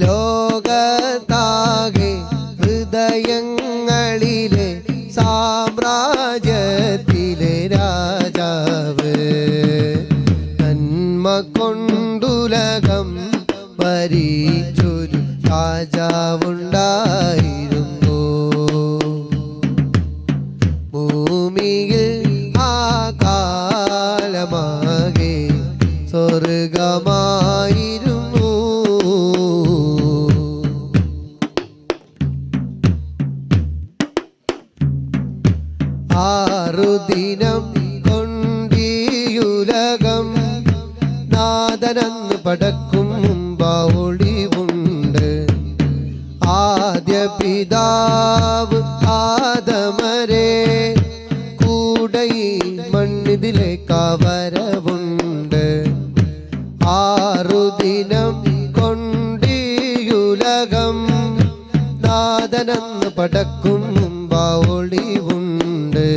ലോകത്താകെ ഹൃദയങ്ങളിലെ സാമ്രാജ്യത്തിലെ രാജാവ് നന്മ കൊണ്ടുലകം ഭരിച്ചൊരു രാജാവുണ്ടായിരുന്നു. ഭൂമിയിൽ ആ കാലമാകെ സ്വർഗമായിരുന്നു. ആറുദിനം കൊണ്ടിയുലകം നാദനന്ന് പടക്കും മുമ്പാവൊളിവുണ്ട്. ആദ്യ പിതാവ് ആദമരെ കൂടെ ഈ മണ്ണിതിലേക്ക് വരവുണ്ട്. ആറുദിനം കൊണ്ടിയുലകം നാദനന്ന് പടക്കും മുമ്പാവൊളിവുണ്ട്.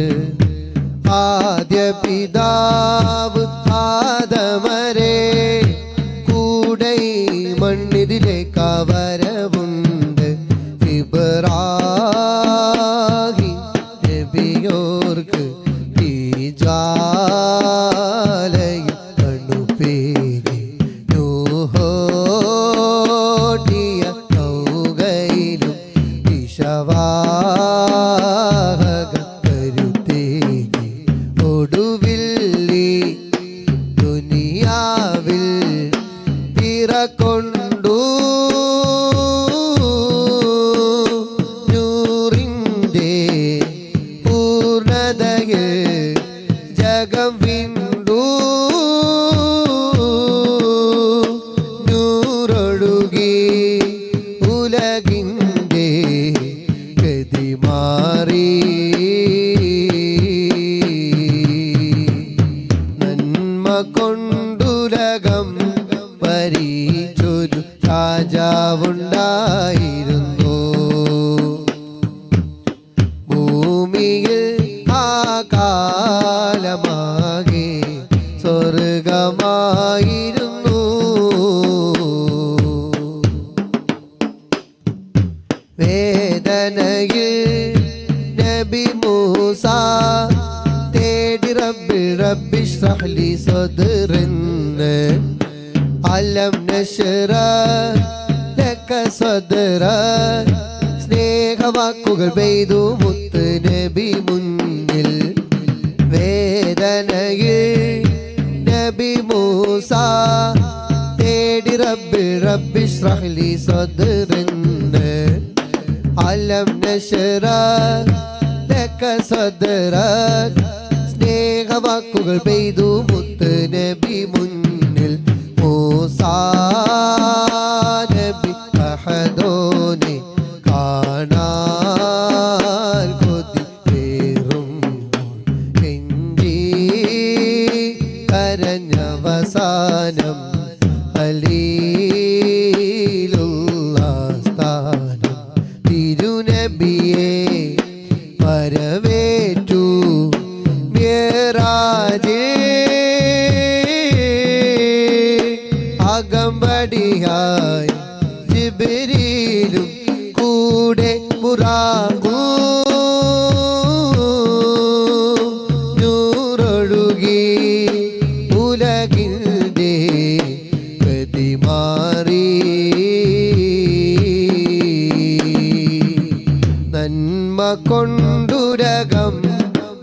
ആദ്യ പിതാവ് ആദമരെ കൂടെ മണ്ണിതിലേക്ക് വരവുണ്ട്. ഇബ്രാഹിം നബിയോർക്ക് ഈ ജ്വാലയിൽ കണ്ണുപേരി നൂഹോടിയ നൗകയിലും വിഷവാഹക കരുത്തേകി ഒടുവിൽ ദുനിയാവിൽ പിറകൊണ്ടു. നൂറിൻ്റെ പൂർണ്ണതയിൽ ജഗം വിണ്ടു. നൂറൊഴുകി ഉലകിൻ്റെ ഗതി മാറി. നന്മ കൊണ്ടുലകം ഭരിച്ചൊരു രാജാവുണ്ടായിരുന്നു. ഭൂമിയിൽ ആ കാലമാകെ സ്വർഗമായിരുന്നു. വേദനയിൽ നബി മൂസ തേടി റബ്ബി ഇശ്റഹ് ലി സദ്റെന്ന്. അലം നശ്റഹ് ലക സദ്റക് സ്നേഹവാക്കുകൾ പെയ്തു മുത്ത് നബി മുന്നിൽ. വേദനയിൽ നബി മൂസ തേടി റബ്ബി ഇശ്റഹ് ലി സദ്റെന്ന്. അലം നശ്റഹ് ലക സദ്റക് സ്നേഹവാക്കുകൾ പെയ്തു മുത്ത് നബി മുന്നിൽ. മൂസാ നബി അഹദോനെ കാണാൻ കൊതിയേറുമ്പോൾ കെഞ്ചി കരഞ്ഞവസാനം ഖലീലുള്ള സ്ഥാനം തിരുനബിയെ വരവേറ്റു മിഅ്റാജിൽ. അകമ്പടിയായി ജിബ്രീലും കൂടെ ബുറാഖു. നൂറൊഴുകി ഉലകിൻ്റെ ഗതി മാറി. നന്മ കൊണ്ടുരകം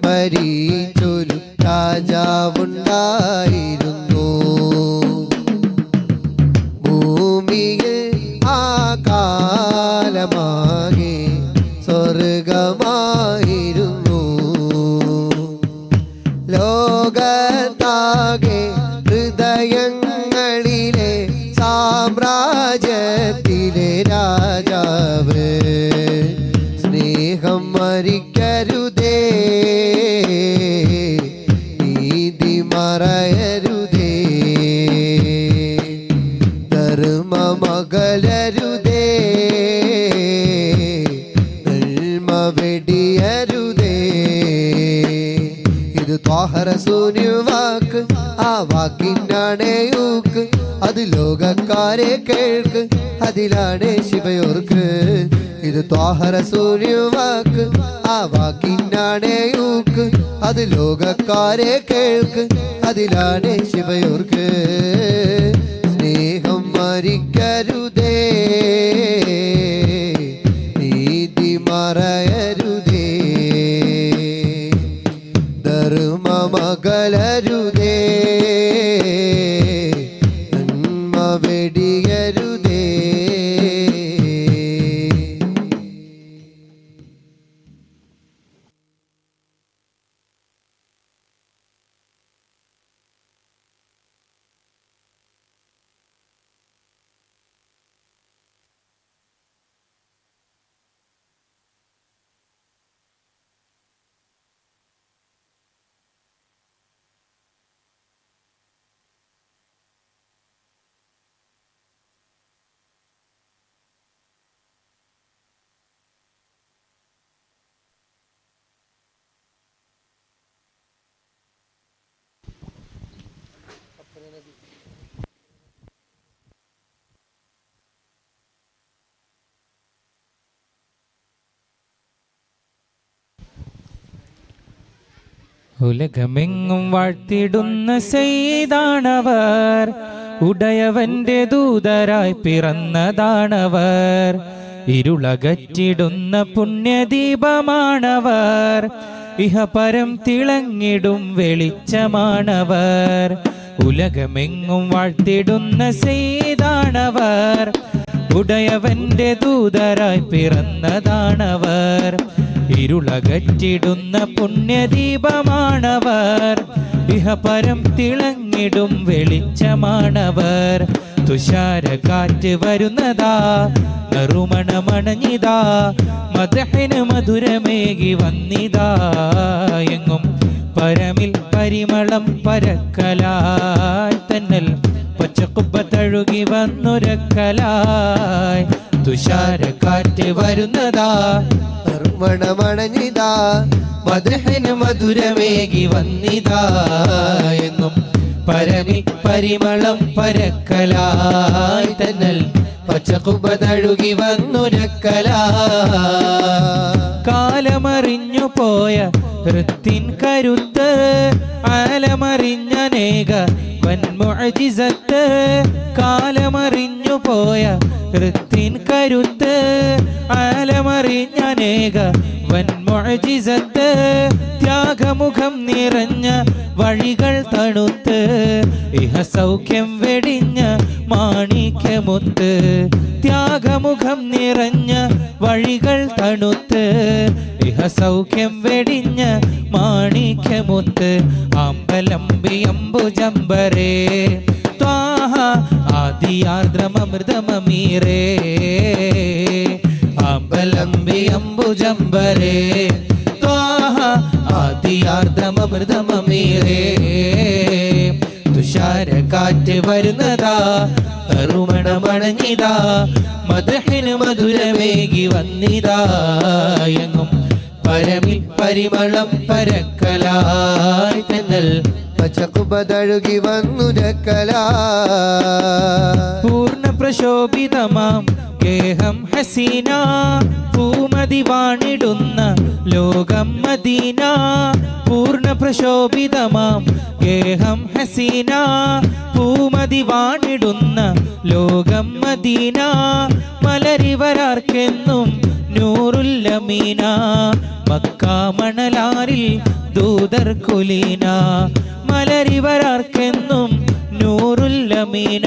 ഭരിച്ചൊരു രാജാവുണ്ടായിരുന്നു. ഭൂമിയിൽ ആ കാലമാകെ സ്വർഗമായിരുന്നു. ലോകത്താകെ ഹൃദയങ്ങളിലെ സാമ്രാജ്യത്തിലെ രാജാവ് സ്നേഹം മരിക്കരുതേ, നീതി മറയരുതേ, ധർമ്മമകലരുതേ, നന്മ വെടിയരുതേ. ഇത് ത്വാഹ റസൂലിൻ വാക്ക്, ആ വാക്കിനാണേയൂക്ക്. അത് ലോകക്കാരെ കേൾക്ക്, അതിലാണ് ശിവയോർക്ക്. ഇത് ത്വാഹര സൂര്യവാക്ക്, ആ വാക്കിനാണേ യൂക്ക്. അത് ലോകക്കാരെ കേൾക്ക്, അതിലാണ് ശിവയോർക്ക്. സ്നേഹം മരിക്കരുതേ, നീതി മറയരുതേ, ധർമ്മമകലരുതേ, നന്മ വെടിയരുതേ. ഉലകമെങ്ങും വാഴ്ത്തിടുന്ന സെയ്താണവർ, ഉടയവന്റെ ദൂതരായി പിറന്നതാണവർ. ഇരുളകറ്റിടുന്ന പുണ്യദീപമാണവർ, ഇഹപരം തിളങ്ങിടും വെളിച്ചമാണവർ. ഉലകമെങ്ങും വാഴ്ത്തിടുന്ന സെയ്താണവർ, ഉടയവന്റെ ദൂതരായി പിറന്നതാണവർ. ഇരുളകറ്റിടുന്ന പുണ്യദീപമാണവർ, ഇഹപരം തിളങ്ങിടും വെളിച്ചമാണവർ. തുഷാരകാറ്റ് വരുന്നതാ, നറുമണമണഞ്ഞിതാ, മദഹിന് മധുരമേകി വന്നിതാ. എങ്ങും പരമിൽ പരിമളം പരക്കലായി, തന്നൽ പച്ചക്കുപ്പ തഴുകി വന്നുരക്കലായി. തുഷാരക്കാറ്റ് വരുന്നതാ, മണമണഞ്ഞിതാ, മദഹിന് മധുരമേകി വന്നിതാ. എങ്ങും പരമിൽ പരിമളം പരക്കലായി, തന്നൽ പച്ചക്കുപ്പ തഴുകി വന്നുരക്കലായി. കാലമറിഞ്ഞു പോയ ഹൃത്തിൻ കരുത്ത്, ആലമറിഞ്ഞനേക വൻമുഅ്ജിസത്ത്. കാലമറിഞ്ഞു പോയ ഹൃത്തിൻ കരുത്ത്, ആലമറിഞ്ഞനേക വൻമുഅ്ജിസത്ത്. ത്യാഗമുഖം നിറഞ്ഞ വഴികൾ തണുത്ത്, ഇഹസൗഖ്യം വെടിഞ്ഞ മാണിക്യമുത്ത്. ത്യാഗമുഖം നിറഞ്ഞ വഴികൾ തണുത്ത്, ഇഹസൗഖ്യം വെടിഞ്ഞ മാണിക്യമുത്ത്. അമ്പലംബിയമ്പുജംബരേ ത്വാഹ, ആദിയാർദ്രമമൃതമമീരേ. അമ്പലംബിയമ്പുജംബരേ ത്വാഹ, ആദിയാർദ്രമമൃതമമീരേ. തുഷാരക്കാറ്റ് വരുന്നതാ, തറുമണമണഞ്ഞിതാ, മദഹിന് മധുരമേകി വന്നിതാ. എങ്ങും പരമിൽ പരിമളം പരക്കലായി, തന്നൽ പച്ചക്കുപ്പ തഴുകി വന്നുരക്കലായി. പൂർണ്ണ പ്രശോഭിതമാം ഗേഹം ഹസീന, പൂമതി വാണിടുന്ന ലോകം മദീന. പൂർണ്ണ പ്രശോഭിതമാം ഗേഹം ഹസീന, പൂമതി വാണിടുന്ന ലോകം മദീന. മലരിവരാർക്കെന്നും നൂറുല്ലമീന, മക്കാമണലാരിൽ ദൂതർ കുലീന. മലരിവരാർക്കെന്നും നൂറുല്ലമീന,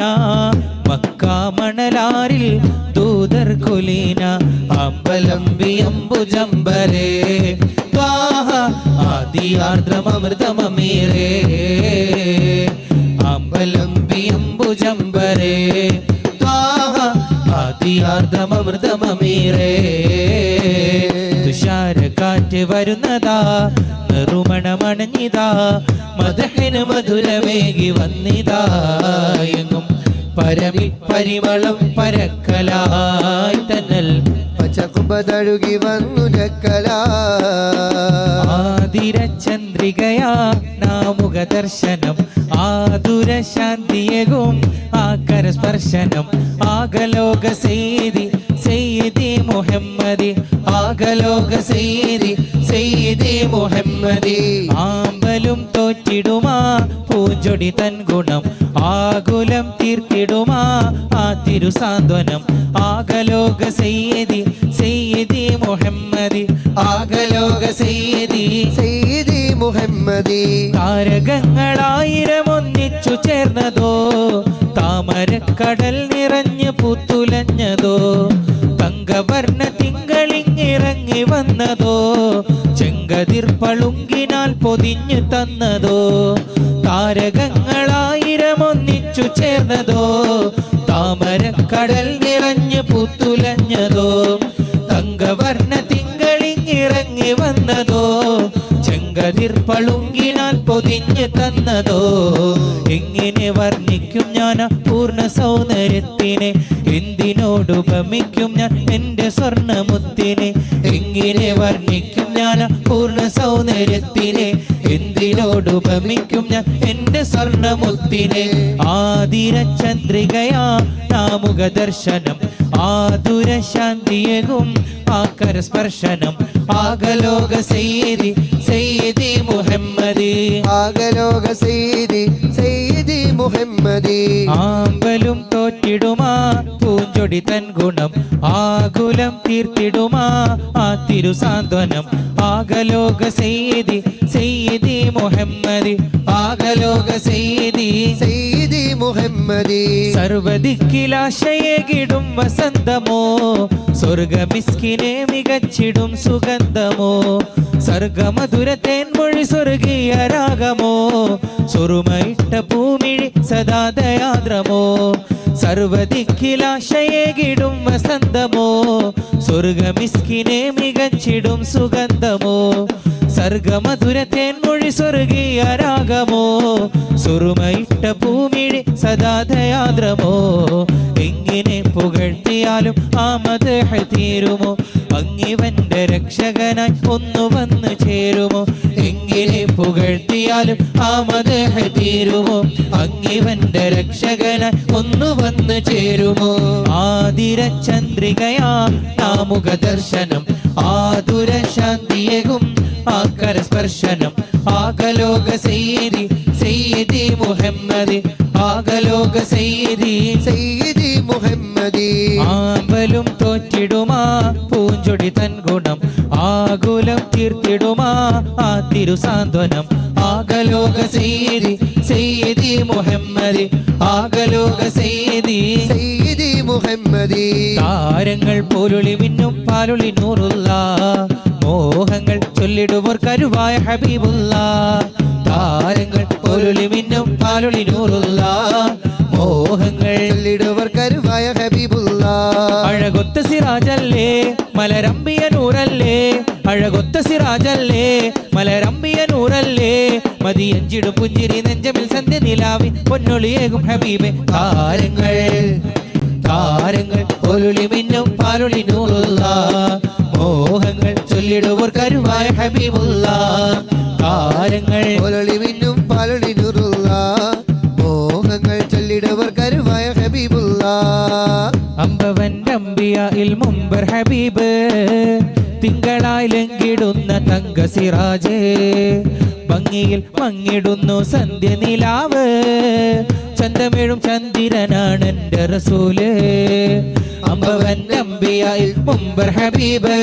മക്കാമണലാരിൽ ദൂതർ കുലീന. അമ്പലംബിയമ്പുജംബരേ ത്വാഹ, ആദിയാർദ്രമമൃതമമീരേ. അമ്പലംബിയമ്പുജംബരേ ത്വാഹ, ആദിയാർദ്രമമൃതമമീരേ. തുഷാരക്കാറ്റ് വരുന്നതാ, നറുമണമണഞ്ഞിതാ, മദഹിന് മധുരമേകി വന്നിതാ. എങ്ങും പരമിൽ പരിമളം പരക്കലായി, തന്നൽ പച്ചക്കും ചകുപതഴുകി വന്നു ജക്കല ആതിരചന്ദ്രികയാ നാമുഖ ദർശനം ആതുര ശാന്തിയകും ആകര സ്പർശനം ആകലോക സെയ്തി മുഹമ്മദി ആകലോക സെയ്തി മുഹമ്മദി ആമ്പലും തോറ്റിടുമാ പൂഞ്ചൊടി തൻ ഗുണം ആകുലം തീർത്തിടുമാ ആ തിരുസാന്ത്വനം ആകലോക സെയ്തി മുഹമ്മദി ആകലോക സെയ്തി മുഹമ്മദി താരകങ്ങളായിരം ഒന്നിച്ചു ചേർന്നതോ താമരക്കടൽ നിറഞ്ഞു പൂത്തുലഞ്ഞതോ തങ്കവർണ്ണ തിങ്കളിങ്ങിറങ്ങി വന്നതോ ചെങ്കതിർ പളുങ്കിനാൽ പൊതിഞ്ഞു തന്നതോ താരകങ്ങളായിരം ഒന്നിച്ചു ചേർന്നതോ താമരക്കടൽ നിറഞ്ഞു പൂത്തുലഞ്ഞതോ തങ്കവർണ്ണ തിങ്കളിങ്ങിറങ്ങി വന്നതോ ചെങ്കതിർ പളുങ്കിനാൽ പൊതിഞ്ഞു തന്നതോ എങ്ങനെ വർണ്ണിക്കും ഞാൻ പൂർണ്ണ സൗന്ദര്യത്തിനെ എന്തിനോടുപമിക്കും ഞാൻ എൻ്റെ സ്വർണ്ണമുത്തിനെ എങ്ങനെ വർണ്ണിക്കും ഞാൻ പൂർണ്ണ സൗന്ദര്യത്തിനെ എന്തിനോടുപമിക്കും ഞാൻ എൻ്റെ സ്വർണ്ണമുത്തിനെ ആതിരചന്ദ്രികയാ നാമുഖ ദർശനം ആതുര ശാന്തിയകും ആകര സ്പർശനം ആകലോക സെയ്തി മുഹമ്മദി ആകലോക സെയ്തി മുഹമ്മദി ആമ്പലും തോറ്റിടുമാ പൂഞ്ചൊടി തൻ ഗുണം ആകുലം തീർത്തിടുമാ ആ തിരുസാന്ത്വനം ആകലോക സെയ്തി മുഹമ്മദി ആകലോക സെയ്തി മുഹമ്മദി സർവദിക്കിലാശയേകിടും വസന്തമോ സ്വർഗമിസ്കിനെ മികച്ചിടും സുഗന്ധമോ സർഗമധുര തേൻമൊഴി സ്വർഗീയ രാഗമോ സുറുമയിട്ട പൂമിഴി സദാ ദയാദ്രമോ സർവദിക്കിലാശയേകിടും വസന്തമോ സ്വർഗമിസ്കിനെ മികച്ചിടും സുഗന്ധമോ സർഗമധുര തേൻമൊഴി സ്വർഗീയ രാഗമോ സുറുമയിട്ട പൂമിഴി സദാ ദയാദ്രമോ എങ്ങനെ പുകഴ്ത്തിയാലും ആ മദ്ഹ് തീരുമോ അങ്ങിവന്റെ രക്ഷകനായി ഒന്നു വന്നു ചേരുമോ എങ്ങനെ പുകഴ്ത്തിയാലും ആ മദ്ഹ് തീരുമോ അങ്ങിവന്റെ രക്ഷകനായി ഒന്നു വന്നു ചേരുമോ ആതിരചന്ദ്രികയാ നാമുഖ ദർശനം ആതുര ശാന്തിയകും ആകര സ്പർശനം ആകലോക സെയ്തി മുഹമ്മദി ആകലോക സെയ്തി മുഹമ്മദി ആമ്പലും തോറ്റിടുമാ പൂഞ്ചൊടി തൻ ഗുണം ആകുലം തീർത്തിടുമാ ആ തിരുസാന്ത്വനം ആകലോക സെയ്തി മുഹമ്മദി ആകലോക സെയ്തി മുഹമ്മദി താരങ്ങൾ പോലുളി മിന്നും പാലുളി നൂറുള്ള മോഹങ്ങൾ ചൊല്ലിടുവർ കരുവായ ഹബീബുള്ള താരങ്ങൾ പോലുളി മിന്നും പാലുളി നൂറുള്ള മോഹങ്ങൾ ചൊല്ലിടുവർ കരുവായ ഹബീബുള്ള അഴകൊത്ത സിറാജല്ലേ മലരമ്പിയ നൂറല്ലേ അഴകൊത്ത സിറാജല്ലേ മലരമ്പിയ നൂറല്ലേ മതിയഞ്ചിടും പുഞ്ചിരി നെഞ്ചമിൽ സന്ധ്യ നിലാവിൻ പൊന്നൊളിയേകും ഹബീബെ താരങ്ങൾ പൊരുളി മിന്നും പാലുളി നൂറുള്ള മോഹങ്ങൾ ചൊല്ലിടുവർ കരുവായ ഹബീബുള്ള താരങ്ങൾ പൊരുളി മിന്നും പാലുളി നൂറുള്ള മോഹങ്ങൾ ചൊല്ലിടുവർ കരുവായ ഹബീബുള്ള അമ്പവന്റെ അമ്പിയായിൽ മുമ്പർ ഹബീബ് തിങ്കളായി ലംഘിടുന്ന തങ്ക സിറാജ് ഭംഗിയിൽ മങ്ങിടുന്നു സന്ധ്യ നിലാവ് ചന്തമിഴും ചന്ദ്രനാണ് എൻ്റെ റസൂല് അമ്പവന്റെ അമ്പിയായിൽ മുമ്പർ ഹബീബ്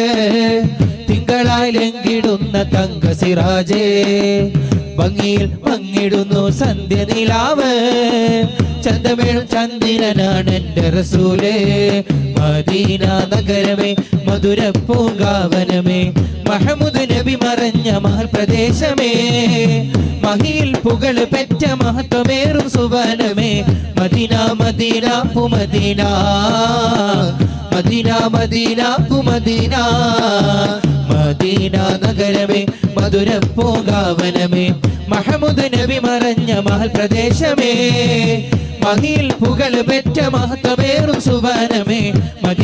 തിങ്കളായി ലംഘിടുന്ന തങ്ക സിറാജ് ഭംഗിയിൽ മങ്ങിടുന്നു സന്ധ്യ നിലാവ് ചന്തമേഴും ചന്ദ്രനാണ് എൻ്റെ റസൂലേ മദീന നഗരമേ മധുര പൂങ്കാവനമേ മഹമുദ് നബി മറഞ്ഞ മഹൽ പ്രദേശമേ മഹിയിൽ പുകള് പെറ്റ മഹത്വമേറും സുവനമേ മദീന മദീന പുമദീന മദീന മദീന പുമദീന മദീന നഗരമേ മധുര പൂങ്കാവനമേ മഹമുദ് നബി മറഞ്ഞ മഹൽ പ്രദേശമേ മഹിയിൽ പുകള് പെറ്റ മഹത്വമേറും സുവനമേ മദീന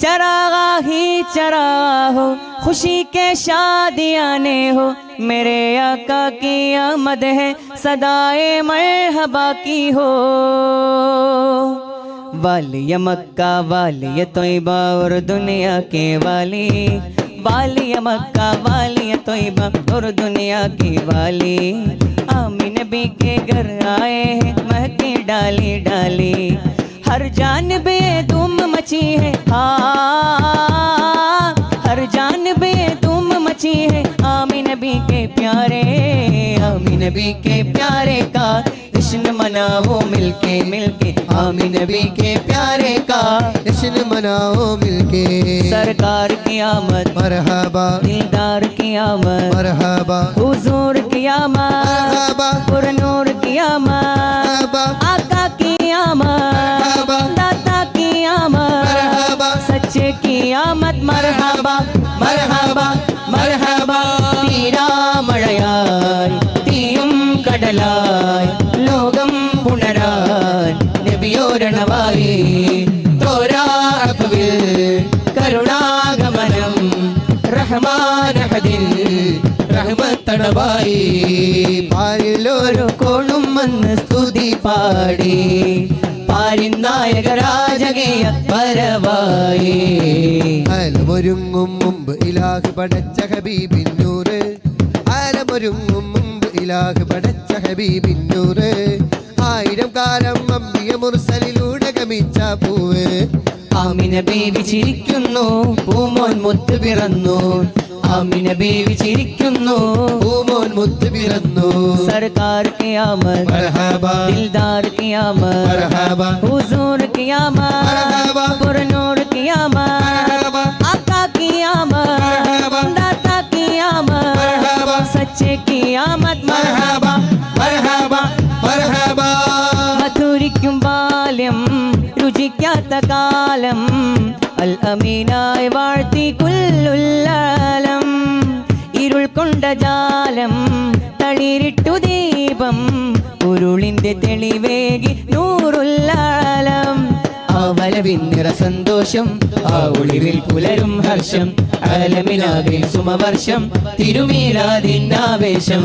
चरागा ही चरागा हो, खुशी के शादियाने हो, मेरे आका की आमद है सदाए मरहबा की हो। वालिय मक्का वालिय तोयबा और दुनिया के वाली, वालिय मक्का वालिय तोयबा और दुनिया की वाली, आमीन नबी के घर आए हैं महके डाली डाली, हर जानब धूम मची है, हाँ हर जानब धूम मची है, आमीन नबी के प्यारे, आमीन नबी के प्यारे का जश्न मनाओ मिलके मिलके, आमीन नबी के प्यारे का जश्न मनाओ मिलके। सरकार की आमद मरहबा, दिलदार की आमद मरहबा, हुजूर की आमद, मरहबा, पुरनूर की आमद, मरहबा, आका की आमद, दाता की आमद, मरहबा, सच्चे की आमद, मरहबा मरहबा मरहबा। തീരാ മഴയായി തീയും കടലായി ലോകം പുണരാൻ നബിയോരണമായി, തോരാഫിൽ കരുണാഗമനം റഹ്മാനഹദിൻ റഹ്മത്തണവായി, പാരിലോരോ കോണും വന്ന് സ്തുതി പാടി, പാരിനായക രാജകീയ പരവായി. ആലമൊരുങ്ങും മുമ്പ് ഇലാഹ് പടച്ച ഹബീബിന്നൂറ്, ആലമൊരുങ്ങും മുമ്പ് ഇലാഹ് പടച്ച ഹബീബിന്നൂറ്, ആയിരം കാലം അമ്പിയ മുർസലിലൂടെ ഗമിച്ച പൂവ്, ആമിന ബീവി ചിരിക്കുന്നു പൂമോൻ മുത്ത് പിറന്നു, ആമിന ബീവി ചിരിക്കുന്നു പൂമോൻ മുത്ത് പിറന്നു. സർക്കാർ की आमद, മർഹബാ, दिलदार की आमद, മർഹബാ, हुजूर की आमद, मरहबा, पुरनूर की आमद, मरहबा, आका की आमद, मरहबा, दाता की आमद, मरहबा, सच्चे की आमद, മർഹബാ, മർഹബാ, മർഹബാ. മധുരിക്കും ബാല്യം രുചിക്കാത്ത കാലം, അൽ അമീനായി വാഴ്ത്തി കുല്ലുല്ലാലം, ഇരുൾ കൊണ്ട ജാലം തളിരിട്ടു ദീപം, ഉരുളിന്റെ തെളിവേകി നൂറുല്ലാലം, ആ വരവിന്നിറ സന്തോഷം, ആ ഒളിവിൽ പുലരും ഹർഷം, ആലമിനാകെ സുമവർഷം തിരുമീലാദിന്നാവേശം,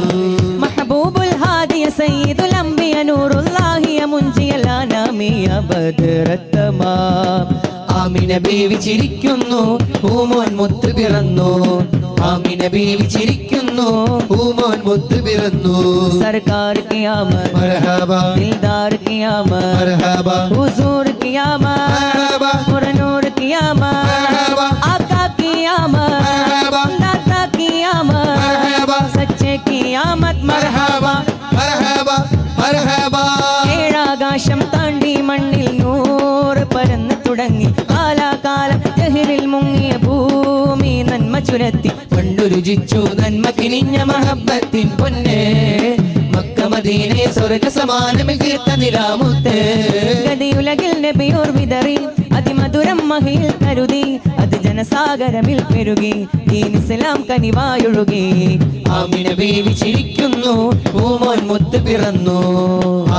മഹബൂബുൽ ഹാദിയ സയ്യിദുൽ അംബിയ നൂറുല്ലാഹിയ മുൻജിയൽ അനാമിയ ബദ്റത്തമാം. ആമിന ബീവി ചിരിക്കുന്നു പൂമോൻ മുത്ത് പിറന്നു, ആമിന ബീവി ചിരിക്കുന്നു പൂമോൻ മുത്ത് പിറന്നു. സർക്കാർ की आमद, മർഹബാ, दिलदार की आमद, മർഹബാ, हुजूर की आमद, മർഹബാ, पुरनूर की आमद, मरहबा, आका की आमद, मरहबा, दाता की आमद, मरहबा, सच्चे की आमद, മർഹബാ, മർഹബാ, മർഹബാ. ഏഴാകാശം താണ്ടി മണ്ണിൽ നൂറ് പരന്നു തുടങ്ങി, കാലാകാലം ജഹലിൽ മുങ്ങിയ ഭൂമി നന്മ ചുരത്തി, പണ്ടു രുചിച്ചു നന്മ കിനിഞ്ഞ മഹബത്തിൻ പൊന്നെ, മക്ക മദീനെ സ്വർഗ സമാനമിൽ തീർത്ത നിലാമുത്ത്, ഗതിയുലകിൽ നബിയോർ വിതറി അതിമധുരം മഹിയിൽ കരുതി, അത് ജനസാഗരമിൽ പെരുകി ദീൻ ഇസ്ലാം കനിവായൊഴുകി, ആമിന ബീവി ചിരിക്കുന്നു പൂമോൻ മുത്ത് പിറന്നു,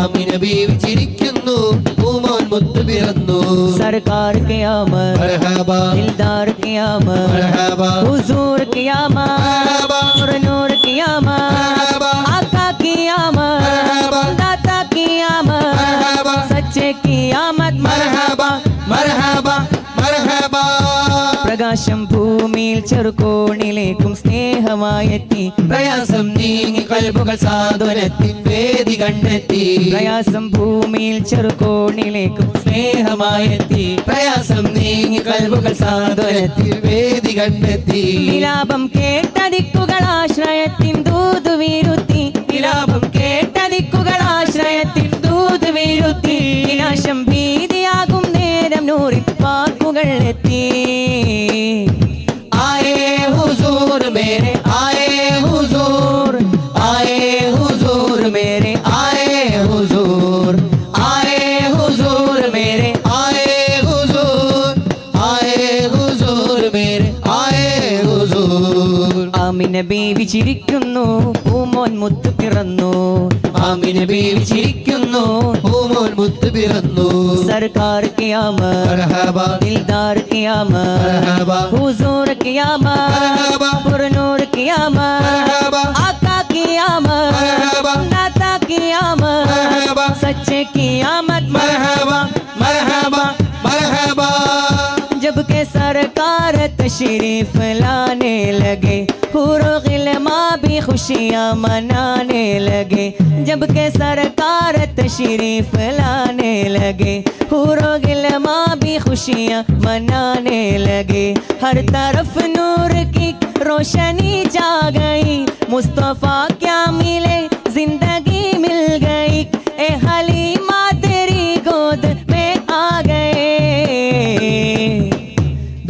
ആമിന ബീവി ചിരിക്കുന്നു പൂമോൻ മുത്ത് പിറന്നു. സർക്കാർ की आमद, മർഹബാ, दिलदार की आमद, മർഹബാ, हुजूर की आमद, मरहबा, पुरनूर की आमद, मरहबा, आका की आमद, मरहबा, दाता की आमद, मरहबा, सच्चे की आमद, മർഹബാ, മർഹബാ, മർഹബാ. പ്രകാശം ഭൂമിയിൽ ചെറുകോണിലേക്കും സ്നേഹമായെത്തി, പ്രയാസം നീങ്ങി കൽബുകൾ സാന്ത്വനത്തിൻ വേദി കണ്ടെത്തി, പ്രയാസം ഭൂമിയിൽ ചെറുകോണിലേക്കും സ്നേഹമായെത്തി, പ്രയാസം നീങ്ങി കൽബുകൾ സാന്ത്വനത്തിൻ വേദി കണ്ടെത്തി, വിലാപം കേട്ട ദിക്കുകൾ ആശ്രയത്തിൻ ദൂത് വീരുത്തി, വിലാപം കേട്ട ദിക്കുകൾ ആശ്രയത്തിൻ ദൂത് വീരുത്തി, വിനാശം ഭീതിയാകും നേരം നൂറിൽ വാക്കുകൾ എത്തി, ആയേ ഹുസൂർ മേരെ ആയേ ഹുസൂർ, ആയേ ഹുസൂർ മേരെ ആയേ ഹുസൂർ, ആയേ ഹുസൂർ മേരെ ആയേ ഹുസൂർ, ആയേ ഹുസൂർ മേരെ ആയേ ഹുസൂർ. ആമിന ബീവി ചിരിക്കുന്നു പൂമോൻ പൂമോൻ മുത്ത് പിറന്നു ആമിന ബീവി ചിരിക്കുന്നു പൂമോൻ മുത്ത് പിറന്നു സർക്കാർ ഖിയാമത്ത് മർഹബാ ദിൽദാർ ഖിയാമത്ത് മർഹബാ हुजूर क़ियामत मरहबा पुरनूर क़ियामत मरहबा आका क़ियामत मरहबा नाता क़ियामत मरहबा सच्चे क़ियामत मरहबा मरहबा मरहबा जब के सरकार तशरीफ लाने लगे हुरो गिलमा भी खुशियाँ मनाने लगे जब के सरकार तशरीफ लाने लगे हुरो गिलमा भी खुशियाँ मनाने लगे हर तरफ नूर की रोशनी जा गई मुस्तफ़ा क्या मिले जिंदगी मिल गई ए हलीमा तेरी गोद में आ गए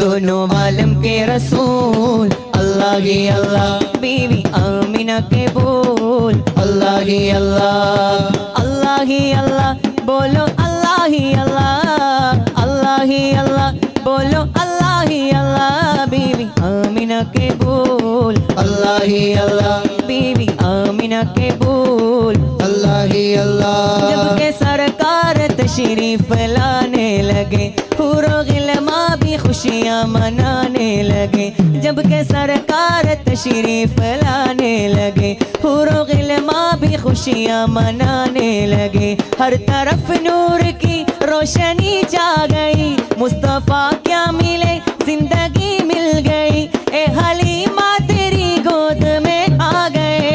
दोनों आलम के रसूल अल्लाह ही अल्लाह बीवी आमिना के बोल अल्लाह ही अल्लाह अल्लाह ही अल्लाह बोलो अल्लाह ही अल्लाह अल्लाह ही अल्लाह बोलो अल्लाह ही अल्लाह बीवी आमिना के बोल अल्लाह ही अल्लाह बीवी आमिना के बोल अल्लाह ही अल्लाह जब के सरकार तशरीफ लाने लगे हुरो गिलमा भी खुशियाँ मनाने लगे जब के सरकार तशरीफ लाने लगे हुरो गिलमा भी खुशियाँ मनाने लगे हर तरफ नूर की रोशनी जा गई मुस्तफ़ा क्या मिले जिंदगी मिल गई ए हलीमा तेरी गोद में आ गए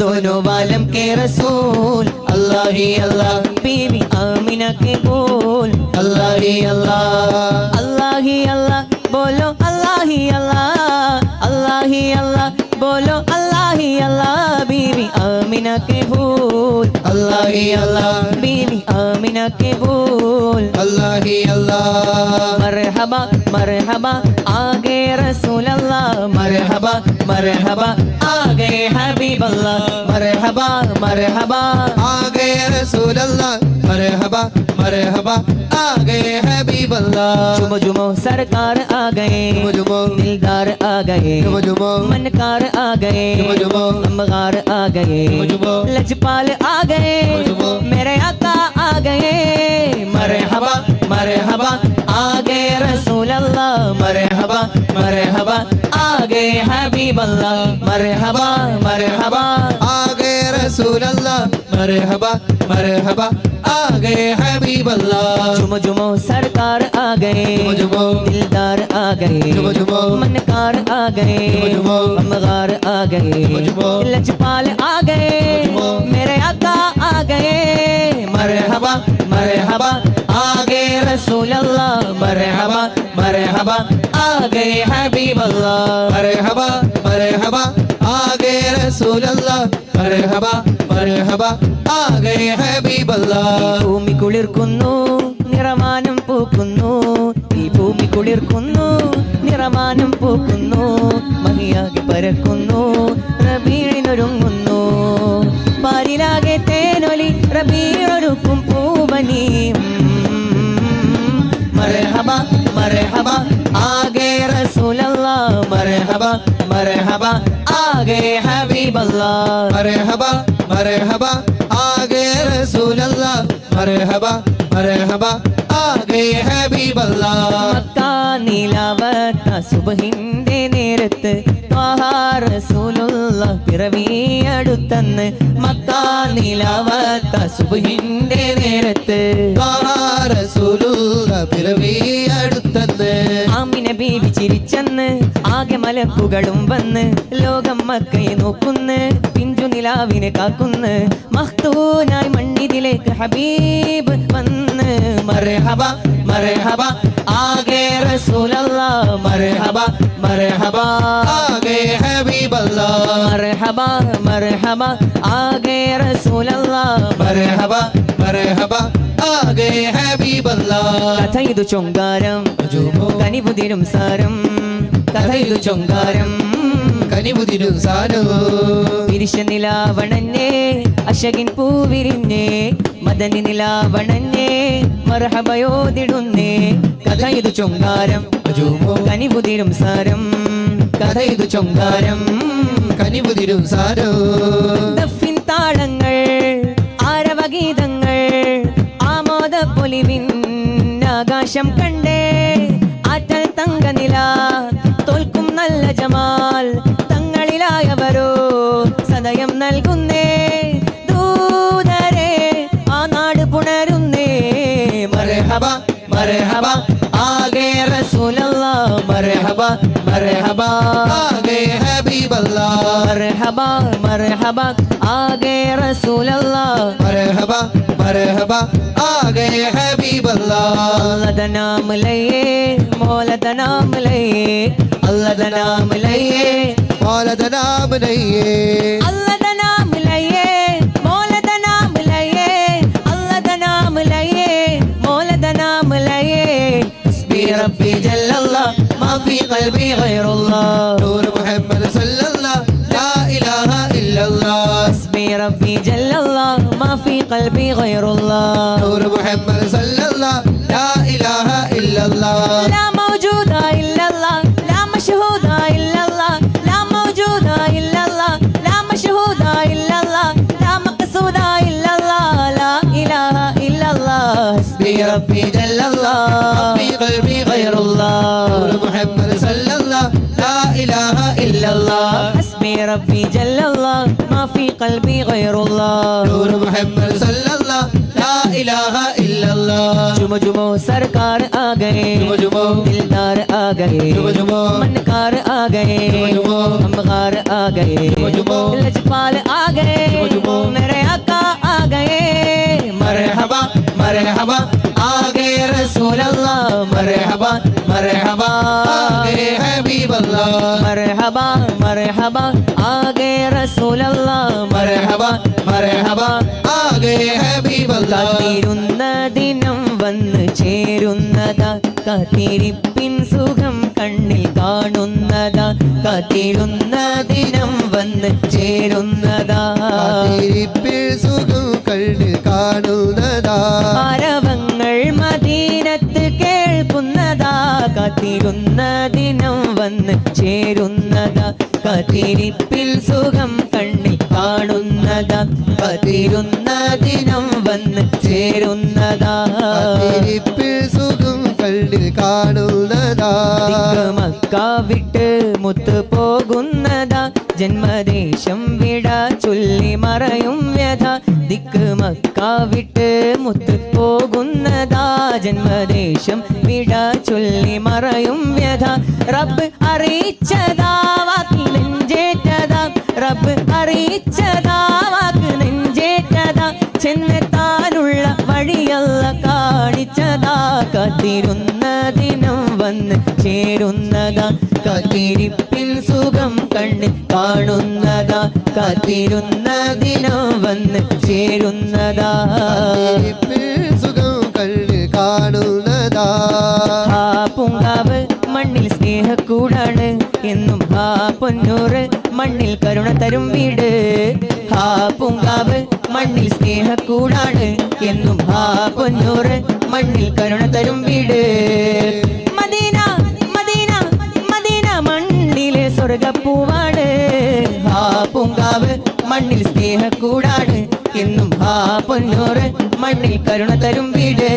दोनों आलम के रसूल अल्लाह ही अल्लाह बीवी आमिना के बोल अल्लाह ही अल्लाह अल्लाह ही अल्लाह बोलो अल्लाह ही अल्लाह अल्लाह ही अल्लाह बोलो अल्लाह ही अल्लाह बीवी आमिना के बोल अल्लाह ही अल्लाह बीवी आमिना के बोल अल्लाह ही अल्लाह मरहबा मरहबा आगे रसूल अल्लाह मरहबा मरहबा आगे हबीब अल्लाह मरहबा मरहबा आ गए रसूल अल्लाह मरहबा मरहबा आ गए हबीब अल्लाह जुमो जुमो सरकार आ गए जुमो जुमो दिलदार आ गए जुमो जुमो मनकार आ गए जुमो जुमो अमगार आ गए जुमो जुमो लजपाल आ गए जुमो मेरे आका आ गए मरहबा मरहबा आ गए रसूल अल्लाह मरहबा मरहबा आ गए हबीब अल्लाह मरहबा मरहबा आ गए रसूल अल्लाह मरहबा मरहबा आ गए हबीब अल्लाह जुमो जुमो सरकार आ गए जुमो जुमो दिलदार आ गए जुमो जुमो मनकार आ गए जुमो जुमो अमगार आ गए जुमो जुमो लजपाल आ गए जुमो मेरे आका आ गए मरहबा मरहबा आ गए रसूल अल्लाह मरहबा मरहबा आ गए हबीब अल्लाह मरहबा मरहबा आ गए रसूल अल्लाह मरहबा मरहबा आ गए हबीब अल्लाह ഭൂമി കുളിർക്കുന്നു നിറമാനം പൂക്കുന്നു ഈ ഭൂമി കുളിർക്കുന്നു നിറമാനം പൂക്കുന്നു മഹിയാകെ പരക്കുന്നു റബീഴിനൊരുങ്ങുന്നു പാരിലാകെ തേനൊലി റബീഴൊരുക്കും പൂവനി മർഹബ മർഹബ ആകെ റസൂൽ അല്ലാഹ് മർഹബ മർഹബ ആകെ ഹബീബ് അല്ലാഹ് मरहबा मरहबा आ गए रसूल अल्लाह मरहबा मरहबा आ गए हबीब अल्लाह മക്ക നിലാവത്ത സുബ്ഹിന്റെ നേരത്ത് ത്വാഹ റസൂലുള്ളാഹ് പിറവിയടുത്തന്ന് മക്ക നിലാവത്ത സുബ്ഹിന്റെ നേരത്ത് ത്വാഹ റസൂലുള്ളാഹ് പിറവിയടുത്തന്ന് ആമിന ബീവി ചിരിച്ചന്ന് ആകെ മലക്കുകളും വന്ന് ലോകം മക്കയെ നോക്കുന്ന് പിഞ്ചു നിലാവിനെ കാക്കുന്ന് മഖ്തൂനായി മണ്ണിതിലേക്ക് ഹബീബ് വന്ന് മർഹബ മർഹബ ആകെ റസൂലല്ലാഹ് മർഹബ മർഹബ आ गए हबीब अल्लाह മർഹബ മർഹബ ആകെ റസൂലല്ലാഹ് मरहबा मरहबा आ गए हबीब अल्लाह കഥ ഇതു ചൊങ്കാരം അജൂബോ കനിപുതിരും സാരം കഥ ഇതു ചൊങ്കാരം കനിബുദിനും സാനോ പിരിശ നിലാവണഞ്ഞേ അശകിൻ പൂവിരിഞ്ഞേ മദനി നിലാവണഞ്ഞേ മർഹബയോതിടുന്നേ കഥ ഇതു ചൊങ്കാരം അജൂബോ കനിപുതിരും സാരം കഥ ഇതു ചൊങ്കാരം കനിവുതിരും സാരോ ദഫിൻ താളങ്ങൾ ആരവഗീതങ്ങൾ ആമോദ പൊലിവിൻ ആകാശം കണ്ടേ ആറ്റൽ തങ്കനില തോൽക്കും നല്ല ജമാൽ തങ്ങളിലായവരോ സദയം നൽകുന്നേ ദൂതരെ ആ നാട് പുണരുന്നേ മർഹബ മർഹബ ആകെ റസൂലല്ലാഹ് മർഹബ മർഹബ ആകെ ഹബീബല്ലാഹ് മർഹബ മർഹബ ആകെ റസൂലല്ലാഹ് മർഹബ മർഹബ ആകെ ഹബീബല്ലാഹ് अल्लाह दा नाम लइए मौला दा नाम लइए अल्लाह दा नाम लइए मौला दा नाम लइए अल्लाह दा नाम लइए मौला दा नाम लइए अल्लाह दा नाम लइए मौला दा नाम लइए हस्बी रब्बी जल्लल्लाह मा फी क़ल्बी गैरुल्लाह नूर मुहम्मद सल्लल्लाह ला इलाहा इल्लल्लाह हस्बी रब्बी जल्लल्लाह मा फी क़ल्बी गैरुल्लाह नूर मुहम्मद सल्लल्लाह ला इलाहा इल्लल्लाह لا موجود إلا الله لا مشهود إلا الله لا موجود إلا الله لا مشهود إلا الله لا مقصود إلا الله لا إله إلا الله حسبي ربي جل الله في قلبي غير الله نور محمد صلى الله لا إله إلا الله حسبي ربي جل الله ما في قلبي غير الله نور محمد صلى الله لا إله إلا الله जुमो जुमो सरकार आ गए जुमो जुमो दिलदार आ गए जुमो जुमो मनकार आ गए जुमो जुमो अमगार आ गए जुमो जुमो लजपाल आ गए जुमो जुमो मेरे आका आ गए मरहबा मरहबा आगे रसूल अल्लाह मरहबा मरहबा आगे हबीब अल्लाह मरहबा मरहबा आगे रसूल अल्लाह मरहबा मरहबा आगे हबीब अल्लाह കാത്തിരുന്ന ദിനം വന്ന് ചേരുന്നതാ കാത്തിരിപ്പിൻ സുഖം കണ്ണിൽ കാണുന്നതാ കാത്തിരുന്ന ദിനം വന്ന് ചേരുന്നതാ കാത്തിരിപ്പിൽ സുഖം കണ്ണിൽ കാണുന്നതാ ആരവങ്ങൾ മദീനത്ത് കേൾക്കുന്നതാ കാത്തിരുന്ന ദിനം വന്ന് ചേരുന്നതാ കാത്തിരിപ്പിൽ സുഖം കണ്ണിൽ കാണുന്നതാ കാത്തിരുന്ന ദിനം വന്ന് ചേരുന്നതാ കാത്തിരിപ്പിൽ സുഖം കണ്ണിൽ കാണുന്നതാ മക്ക വിട്ട് മുത്ത് പോകുന്നതാ ജന്മദേശം വിട ചൊല്ലി മറയും വ്യഥ ദിക്ക് മക്ക വിട്ട് മുത്ത് പോകുന്നതാ ജന്മദേശം വിട ചൊല്ലി മറയും വ്യഥ റബ്ബ് അറിയിച്ചതാ വാക്കി നെഞ്ചേറ്റതാ റബ്ബ് അറിയിച്ചതാ വാക്ക് നെഞ്ചേറ്റതാ ചെന്നെത്താനുള്ള വഴിയല്ല കാണിച്ചതാ കാത്തിരുന്ന ദിനം വന്ന് ചേരുന്നതാ കാത്തിരിപ്പിൽ സുഖം കണ്ണ് കാണുന്നതാ കാത്തിരുന്ന ദിനം വന്ന് ചേരുന്നതാ കാത്തിരിപ്പിൽ സുഖം കണ്ണിൽ കാണുന്നതാ ആ പൂങ്കാവ് മണ്ണിൽ സ്നേഹക്കൂടാണ് എന്നും ആ പൊന്നൂറ് മണ്ണിൽ കരുണ തരും വീട് ആ പൂങ്കാവ് മണ്ണിൽ സ്നേഹക്കൂടാണ് എന്നും ആ പൊന്നൂറ് മണ്ണിൽ കരുണ തരും വീട് മദീന മദീന മദീന മണ്ണിലെ സ്വർഗപ്പൂവാണ് ആ പൂങ്കാവ് മണ്ണിൽ സ്നേഹക്കൂടാണ് എന്നും ആ പൊന്നൂറ് മണ്ണിൽ കരുണ തരും വീട്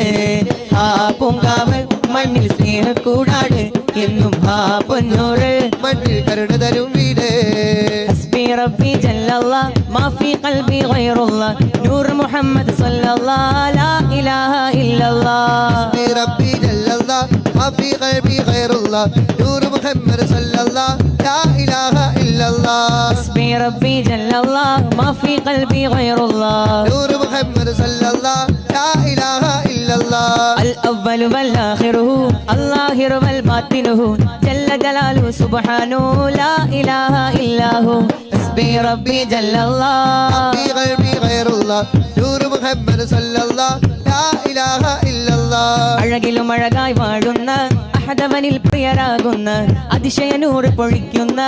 ആ പൂങ്കാവ് മണ്ണിൽ സ്നേഹക്കൂടാണ് എന്നും ആ പൊന്നൂറ് മണ്ണിൽ കരുണ തരും വീട് حسبي ربي جل الله ما في قلبي غير الله نور محمد صلى الله لا إله إلا الله ربي جل الله ما في قلبي غير الله نور محمد صلى الله لا إله إلا الله حسبي ربي جل الله ما في قلبي غير الله نور محمد صلى الله لا إله إلا الله الأول والآخر هو الظاهر والباطن هو جل جلاله سبحانه لا إله إلا هو حسبي ربي جل الله في قلبي غير الله نور محمد صلى الله لا إله إلا الله അഴകിലും അഴകായി വാഴുന്ന അഹദവനിൽ പ്രിയരാകുന്ന അതിശയ നൂറ് പൊഴിക്കുന്ന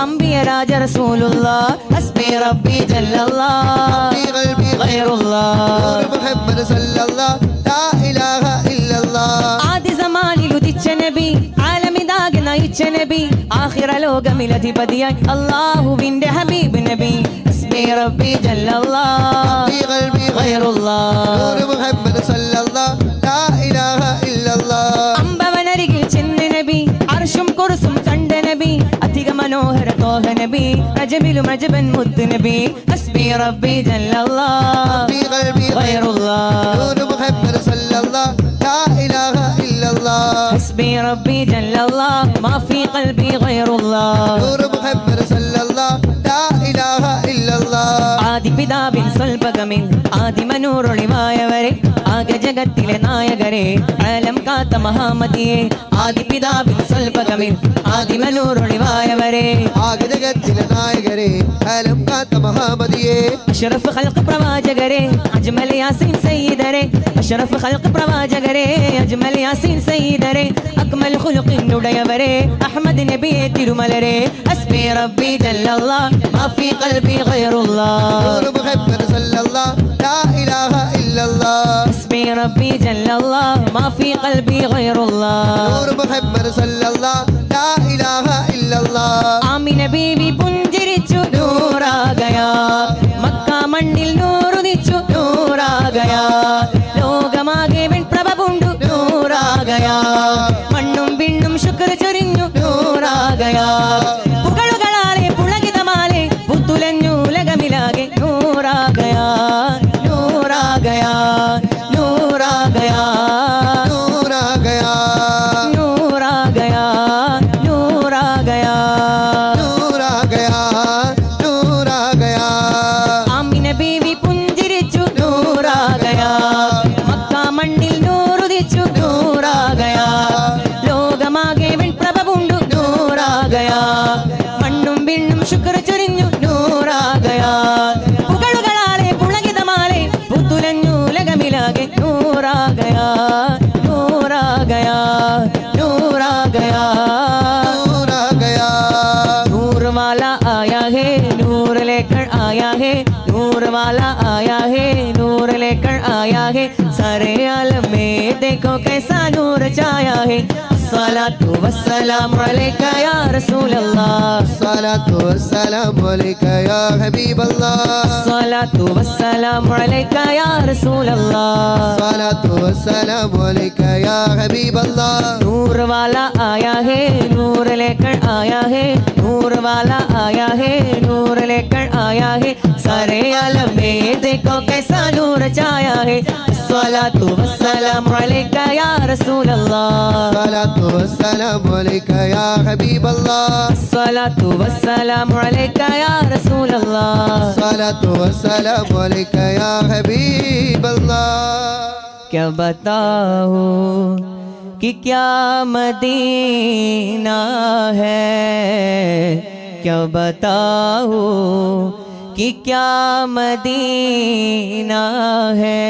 അംബിയ രാജ റസൂലുള്ളാഹ് ഹസ്ബി റബ്ബി ജല്ലല്ലാഹ് في قلبي غير ഗൈറുല്ലാഹ് نور محمد صلى الله لا إله إلا الله ആദി സമാനിൽ ഉദിച്ച നബി ആലമിതാകെ അയച്ച നബി ആഖിറ ലോകമിലധിപതിയായി അല്ലാഹുവിന്റെ ഹബീബ് നബി ഹസ്ബി റബ്ബി ജല്ലല്ലാഹ് في قلبي غير الله نور محمد صلى الله لا إله إلا الله അമ്പവനരികിൽ ചെന്ന് നബി അർശും കുർസും കണ്ട നബി അധിക മനോഹര തോഹ നബി അജബിലും അജബൻ മുത്ത് നബി ഹസ്ബി റബ്ബി ജല്ലല്ലാഹ് في قلبي غير الله نور محمد صلى الله لا إله إلا الله حسبي ربي جل الله ما في قلبي غير الله نور محمد صلى الله لا إله إلا الله ആദി പിതാവിൻ സ്വൽപകമിൽ ആദിമനൂറൊളിവായവരെ ആകെ ജഗത്തിലെ നായകരെ ആലം കാത്ത മഹാമതിയെ ആദി പിതാവിൻ സ്വൽപകമിൽ ആദിമനൂറൊളിവായവരെ ആകെ ജഗത്തിലെ നായകരെ ആലം കാത്ത മഹാമതിയെ അഷ്റഫ് ഖൽഖ് പ്രവാചകരെ അജ്മൽ യാസീൻ സയ്യിദരെ അഷ്റഫ് ഖൽഖ് പ്രവാചകരെ അജ്മൽ യാസീൻ സയ്യിദരെ അക്മൽ ഖുലുഖിനുടയവരെ അഹ്മദ് നബിയെ തിരുമലരെ ഹസ്ബി റബ്ബി ജല്ലല്ലാഹ് മാ ഫീ ഖൽബി ഗൈറുല്ലാഹ് نور محمد صلى الله لا إله إلا الله حسبي ربي جل الله ما في قلبي غير الله نور محمد صلى الله لا إله إلا الله ആമിന ബീവി പുഞ്ചിരിച്ചു നൂറാകയാ മക്ക മണ്ണിൽ നൂറുദിച്ചു നൂറാകയാ ലോകമാകെ വെൺപ്രഭ പൂണ്ടു നൂറാകയാ മണ്ണും വിണ്ണും ശുക്ർ ചൊരിഞ്ഞു നൂറാകയാ പുകളുകളാലെ പുളകിതമാലെ പുത്തുലഞ്ഞു ഉലകമിലാകെ നൂറാകയാ നൂറാകയാ നൂറാകയാ نور آ گیا നൂറാകയാ നൂറാകയാ نور آ گیا نور آ گیا ആമിന ബീവി പുഞ്ചിരിച്ചു നൂറാകയാ മക്ക മണ്ണിൽ നൂറുദിച്ചു നൂറാകയാ ലോകമാകെ വെൺപ്രഭ പൂണ്ടു നൂറാകയാ മണ്ണും വിണ്ണും ശുക്ർ ചൊരിഞ്ഞു നൂറാകയാ പുകളുകളാലെ പുളകിതമാലെ പുത്തുലഞ്ഞു ഉലകമിലാകെ നൂറാകയാ നൂറാകയാ നൂറാകയാ نور آ گیا नूर वाला आया है नूर लेकर आया है नूर वाला आया है नूर लेकर आया है सारे आलम में देखो कैसा नूर छाया है सलातु वस्सलाम अलैका या रसूल अल्लाह الصلاة والسلام عليك يا حبيب الله सलातु वस्सलाम अलैका या रसूल अल्लाह الصلاة والسلام عليك يا حبيب الله नूर वाला आया है नूर लेकर आया है नूर वाला आया है नूर लेकर आया है सारे आलम में देखो कैसा नूर छाया है सलातु वस्सलाम अलैका या रसूल अल्लाह الصلاة والسلام عليك يا حبيب الله सलातु वस्सलाम अलैका या रसूल अल्लाह الصلاة والسلام عليك يا حبيب الله क्या बताओ कि क्या मदीना है क्या बताओ कि क्या मदीना है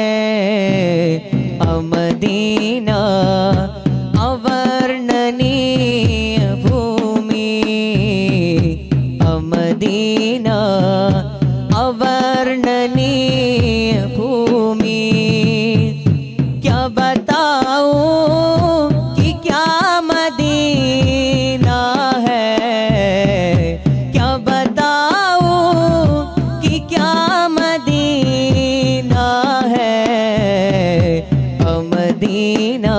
मदीना अवर्णनीय भूमि मदीना अवर्णनीय भूमि क्या बताऊं कि क्या मदीना है क्या बताऊं कि क्या मदीना है मदीना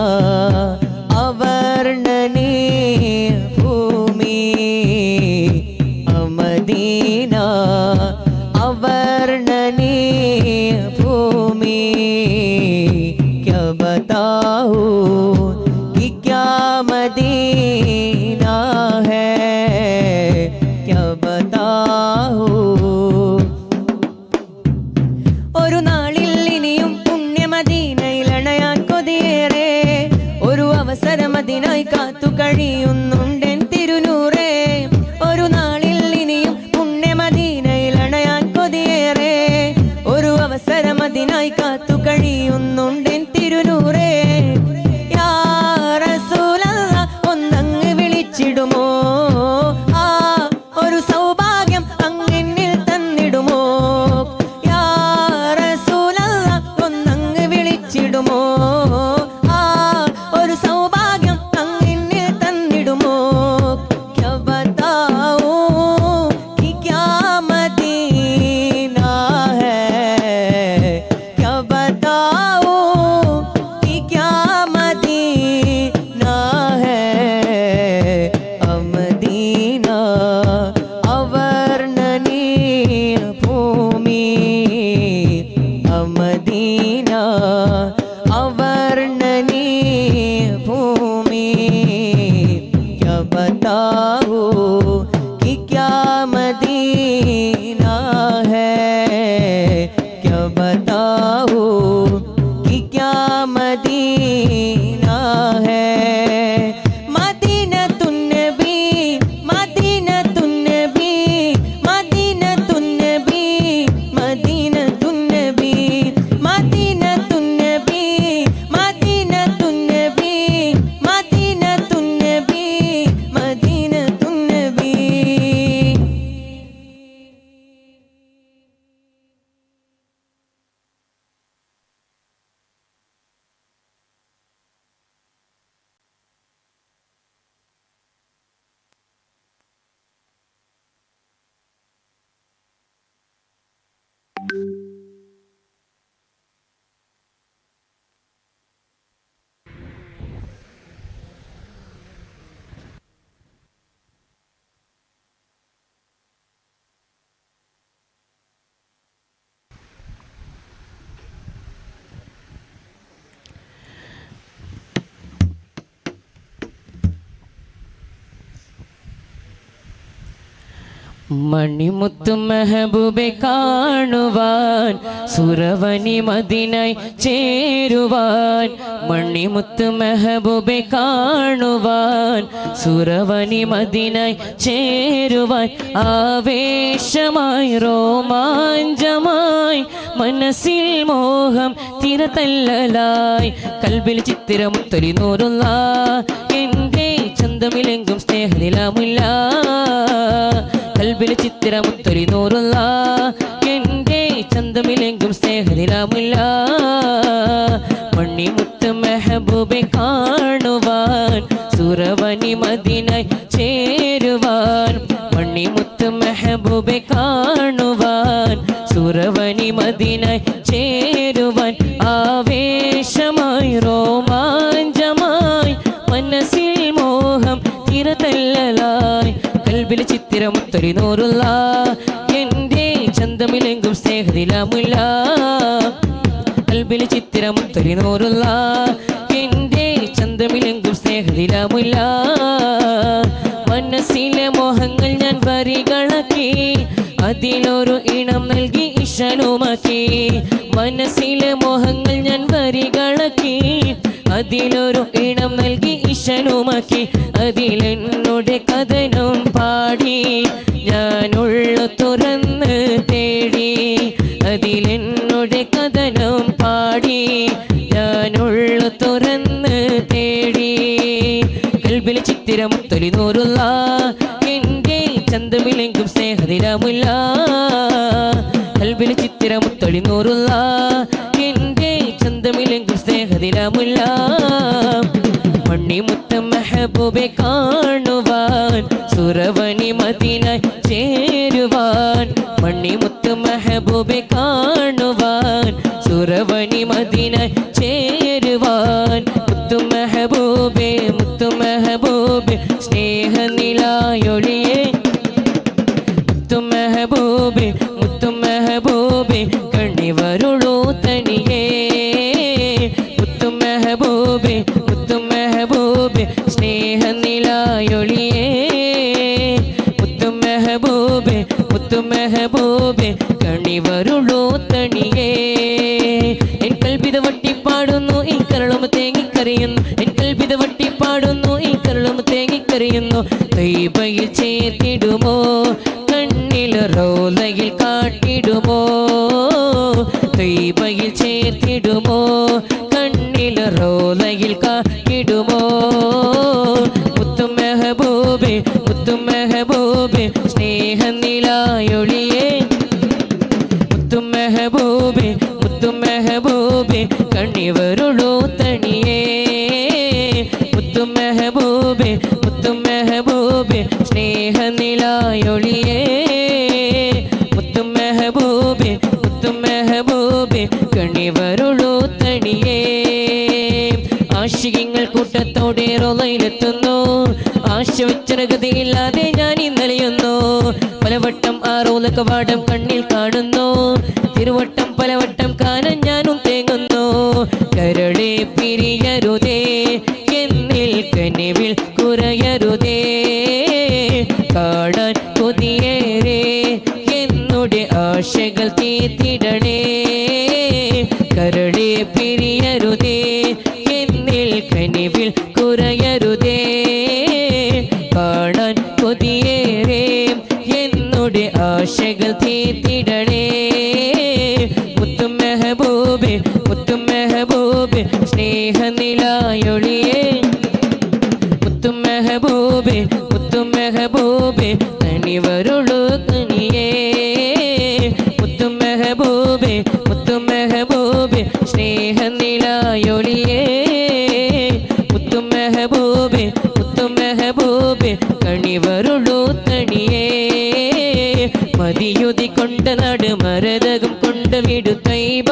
अवर्णनीय भूमि मदीना अवर्णनीय भूमि क्या बताऊं कि क्या मदीना है क्या बताऊं ഒരു നാളിൽ ഇനിയും പുണ്യമദീനയിലണയാൻ കൊതിയേറെ ഒരു അവസരം അതിനായി കാത്തു കഴിയുന്നുണ്ടെൻ തിരുനൂറേ ഒരു നാളിൽ ഇനിയും പുണ്യമദീനയിലണയാൻ കൊതിയേറെ ഒരു അവസരം അതിനായി കാത്തു കഴിയുന്നുണ്ടെൻ തിരുനൂറേ യാ റസൂലല്ലാഹ് ഒന്നങ്ങ് വിളിച്ചിടുമോ ആ ഒരു സൗഭാഗ്യം അങ്ങെന്നിൽ തന്നിടുമോ യാ റസൂലല്ലാഹ് ഒന്നങ്ങ് വിളിച്ചിടുമോ ആ ഒരു സൗഭാഗ്യം അങ്ങെന്നിൽ തന്നിടുമോ മണിമുത്തു മെഹബൂബെ കാണുവാൻ സുരവനി മദീനയിൽ ചേരുവാൻ മണിമുത്തു മെഹബൂബെ കാണുവാൻ സുരവനി മദീനയിൽ ചേരുവാൻ ആവേശമായി രോമാഞ്ചമായി മനസ്സിൽ മോഹം തിരതല്ലലായി കൽബിൽ ചിത്തിരമുത്തൊലി നൂറുള്ള എൻ്റെ ചന്തമിലെങ്കും സ്നേഹനിലാമുല്ല കൽബിൽ ചിത്തിരമുത്തൊലി നൂറുള്ള എൻ്റെ ചന്തമിലെങ്കും സ്നേഹനിലാമുല്ല മണിമുത്ത് മെഹബൂബെ കാണുവാൻ സുരവനി മദീനയിൽ ചേരുവാൻ മണിമുത്ത് മെഹബൂബെ കാണുവാൻ സുരവനി മദീനയിൽ ചേരുവാൻ ആവേശമായി രോമാഞ്ചമായി മനസ്സിൽ മോഹം തിരതല്ലലായി കൽബിൽ ചിത്തിരമുത്തൊലി നൂറുള്ള എൻ്റെ ചന്തമിലെങ്കും സ്നേഹനിലാമുല്ല കൽബിൽ ചിത്തിരമുത്തൊലി നൂറുള്ള എൻ്റെ ചന്തമിലെങ്കും സ്നേഹനിലാമുല്ല മനസ്സിലെ മോഹങ്ങൾ ഞാൻ വരികളാക്കി അതിലൊരു ഇണം നൽകി ഇശലുമാക്കി മനസ്സിലെ മോഹങ്ങൾ ഞാൻ വരികളാക്കി അതിലൊരു ഇണം നൽകി ഇശലുമാക്കി അതിലെന്നോട് കഥനം പാടി ഞാനുള്ളു തുറന്ന് തേടി അതിലെന്നോട് കഥനം പാടി ഞാനുള്ളു തുറന്ന് തേടി കൽബിൽ ചിത്തിരമുത്തൊലി നൂറുള്ള എൻ്റെ ചന്തമിലെങ്കും സ്നേഹനിലാമുല്ല കൽബിൽ ചിത്തിരമുത്തൊലി നൂറുള്ള എൻ്റെ ചന്തമിലെങ്കും സ്നേഹനിലാമുല്ല മണിമുത്ത് മെഹബൂബെ കാണുവാൻ സുരവനി മദീനയിൽ ചേരുവാൻ മണിമുത്ത് മെഹബൂബെ കാണുവാൻ സുരവനി മദീനയിൽ ചേരുവാൻ മുത്തു മെഹബൂബെ സ്നേഹനിലായൊളിയേ മുത്തു മെഹബൂബെ കണ്ണിവരുളൂ തനിയേ മുത്തു മെഹബൂബെ സ്നേഹനിലായൊളിയേ മുത്തു മെഹബൂബെ കണ്ണിവരുളൂ തനിയേ എൻ കൽബിത വട്ടിപ്പാടുന്നു ഈ കരളും തേങ്ങിക്കറിയുന്നു എൻ കൽബിത വട്ടിപ്പാടുന്നു ഈ കരളും തേങ്ങിക്കറിയുന്നു തൈബയിൽ ചേർത്തിടുമോ കണ്ണിൽ റൗലയിൽ കാട്ടിടുമോ തൈബയിൽ ചേർത്തിടുമോ കണ്ണിൽ റൗലയിൽ കാട്ടിടുമോ മുത്തു മെഹബൂബെ സ്നേഹനിലായൊളിയേ മുത്തു മെഹബൂബെ കണ്ണിവരുളൂ തനിയേ മുത്തു മെഹബൂബെ സ്നേഹനിലായൊളിയേ മുത്തു മെഹബൂബെ കണ്ണിവരുളൂ തനിയേ ആശികങ്ങൾ കൂട്ടത്തോടെ റോളയിലെത്തുന്നു ആശ വെച്ചനഗതിയില്ലാതെ ഞാൻ ഇന്നലെയുന്നു പലവട്ടം ആ റോല കവാടം കണ്ണിൽ കാണുന്നു തിരുവട്ടം പലവട്ടം കാണാൻ ഞാനും തേങ്ങുന്നു കരളെ പിരിയരുതേ എന്നിൽ കനിവിൽ കുറയരുതേ കാണാൻ കൊതിയേറെ എന്നുടെ ആശകൾ തീർത്തിടണേ കരളെ പിരിയരുതേ എന്നിൽ കനിവിൽ കുറയരുതേ കാണാൻ കൊതിയേറെ എന്നുടെ ആശകൾ തീർത്തിടണേ മുത്തു മെഹബൂബെ സ്നേഹനിലായൊളിയേ മുത്തു മെഹബൂബെ തനിവരുളൂ തനിയേ മുത്തു മെഹബൂബെ സ്നേഹനിലായൊളിയേ മുത്തു മെഹബൂബെ കണിവരുളൂ തനിയേ മതിയുതി കൊണ്ട നാട് മരതകം കൊണ്ട് വിടു തൈബ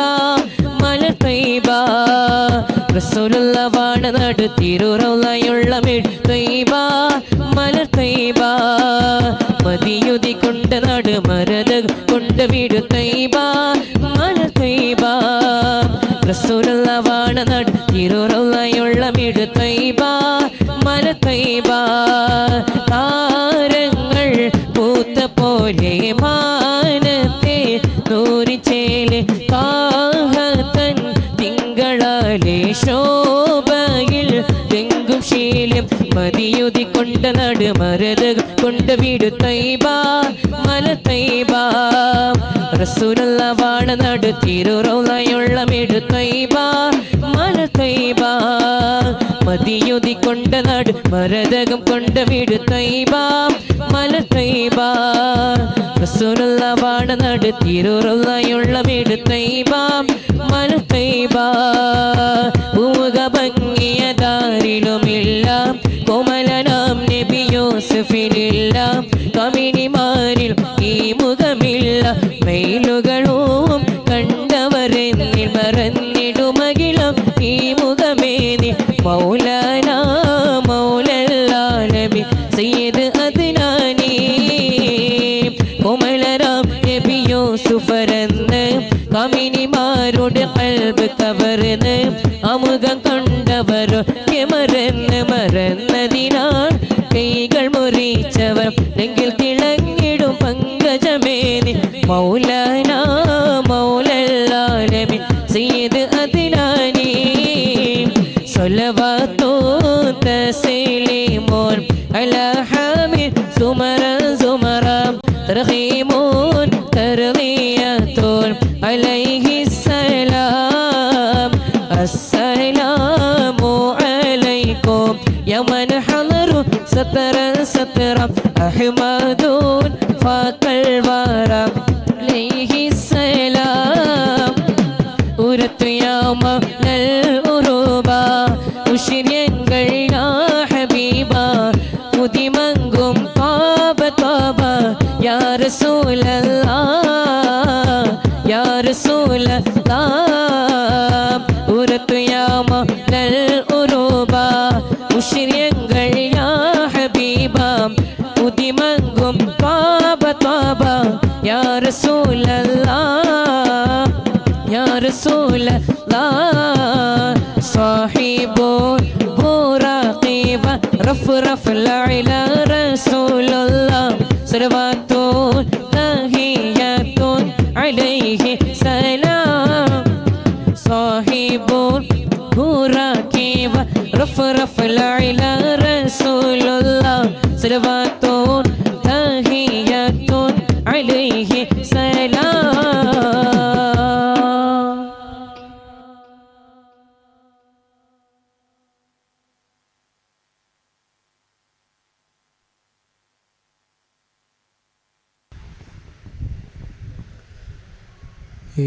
മലർ തൈബ റസൂലുള്ള വാണ നാട് തിരുറൗലയുള്ള മിട് തൈബ മലർ തൈബ മതിയുതി കൊണ്ട നാട് മരതകം കൊണ്ട് വിടു തൈബ മലർ തൈബ റസൂലുള്ള വാണ നാട് തിരുറൗലയുള്ള മിട് തൈബ മലർ തൈബ താരങ്ങൾ പൂത്ത പോലെ മാനത്തെ നൂറിച്ചേല് കാഹത്തൻ തിങ്കളാലെ ശോഭയിൽ തെങ്കും ശീലം മതിയുതി കൊണ്ട നാട് മരത് കൊണ്ട് വീട് തൈബ മല തൈബ റസൂലുള്ള വാണ നാട് തിരുറൗളയുള്ള വീട് തൈബ മല തൈബ മതിയുതി കൊണ്ട നാട് മരതകം കൊണ്ട വീട് തൈബ മല തൈബ റസൂലുള്ള വാണ നാട് തിരുറൗളയുള്ള വീട് തൈബ മല തൈബ പൂമുഖ ഭംഗിയതാരിലുമില്ല കോമലനാം നബി യൂസുഫിനില്ല കമിനിമാരിൽ ഈ മുഖമില്ല മെയിലുകളും കണ്ടവരെന്നിൽ മറന്നിടുമകിലും ഈ മുഖമേനി മൗലാന മൗലല്ലാനബി സയ്യിദ് അദ്നാനി കോമലനാം നബി യൂസുഫരെന്ന് കമിനിമാരുടെ കൽബ് കവർന്ന് അമുഖം കണ്ടവരോ മറന്നതിനാൽ കൈകൾ മുറിച്ചവർ നെങ്കിൽ തിളങ്ങിടും പങ്കജമേനി മൗലാന മൗലല്ലാനബി സയ്യിദ് അദ്നാനി സ്വലവാത്തു തസ്ലീമുൻ അലാ ഹമീദ് സുമറ സുമറ തർഹീമുൻ തർദിയത്തുൻ അലൈഹി സലാം അസ്സലാമു അലൈക്കും യമൻ ഹളറു സതറ സതറ അഹ്മദുൻ ഫഖൽ വറ അലൈഹി സലാം ഉരത്തു യാമ നൽ ഉറൂബ ഉശ്രിയങ്ങൾ യാ ഹബീബ മുദിമങ്കും താബ താബ യാ റസൂലല്ലാഹ് യാ റസൂലല്ലാഹ് ഉരത്തു യാമ നൽ ഉറൂബ ഉശ്രിയങ്ങൾ യാ ഹബീബ മുദിമങ്കും താബ താബ യാ റസൂലല്ലാഹ് യാ റസൂലല്ലാഹ് സാഹിബുൽ ബുറാഖി വ റഫ്റഫൽ ഇലാ റസൂലല്ലാഹ് സ്വലവാത്തുൻ തഹിയ്യത്തുൻ അലൈഹി സലാം സാഹിബുൽ ബുറാഖി വ റഫ്റഫൽ ഇലാ റസൂലല്ലാഹ് സ്വലവാത്തുൻ തഹിയ്യത്തുൻ അലൈഹി സലാം.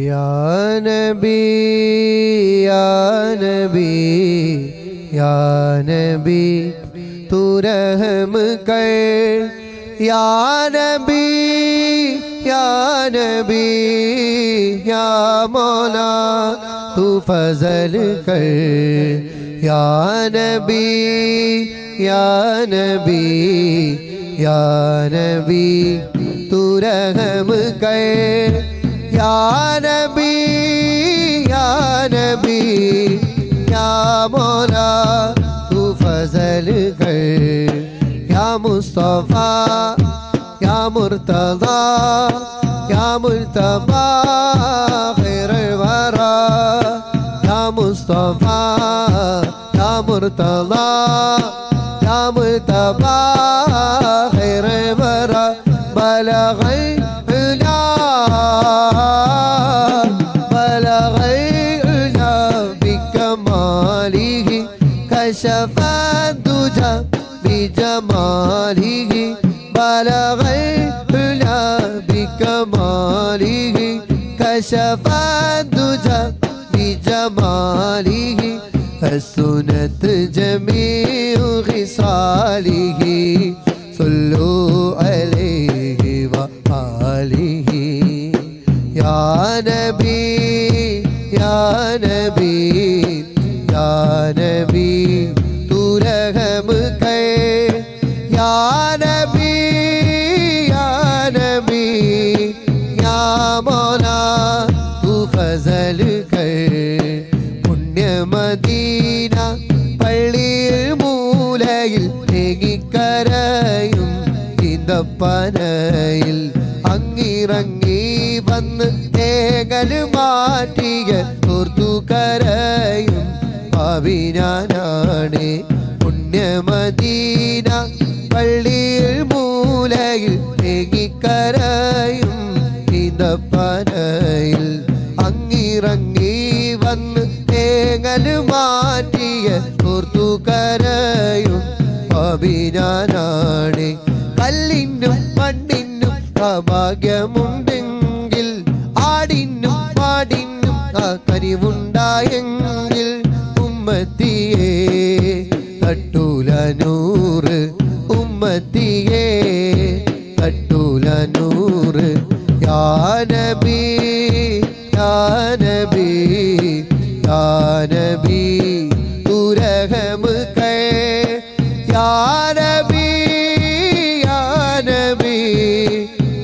या नबी या नबी या नबी तू रहम कर या नबी या नबी या मौला तू फजल कर या नबी या नबी या नबी तू रहम कर या नबी या नबी या मौला तू फजल कर या मुस्तफा या मुर्तज़ा या मुर्तबा खैर वरा या मुस्तफा या मुर्तज़ा या मुर्तबा खैर वरा बलग़ كشف الدجى بجماله بلغ العلا بكماله كشف الدجى بجماله حسنت جميع خصاله صلوا عليه وآله يا نبي يا نبي या नबी तू रहम कर या नबी या नबी या मौला तू फजल कर पुण्य मदीന പള്ളിയിൽ മൂലയിൽ തേങ്ങിക്കരയും ചിന്തപ്പനയിൽ വന്ന് തേങ്ങൽ മാറ്റിയ ഓർത്തു കരയും പാവിനാനാണ്. പുണ്യമദീന പള്ളിയിൽ മൂലയിൽ തേങ്ങിക്കരയും ഈന്തപ്പനയിൽ അങ്ങിറങ്ങി വന്ന് തേങ്ങൽ മാറ്റിയ ഓർത്തു കരയും പാവിനാനാണ്. കല്ലിനും മണ്ണിനും ഭാഗ്യമുണ്ടെങ്കിൽ ആടിനും പാടിനും കനിവുണ്ടായെങ്കിൽ ഉമ്മത്തിയെ തട്ടൂല നൂറ്, ഉമ്മത്തിയെ തട്ടൂല നൂറ്. യാ നബി യാ നബി യാ നബി തൂ रहम कर യാ നബി യാ നബി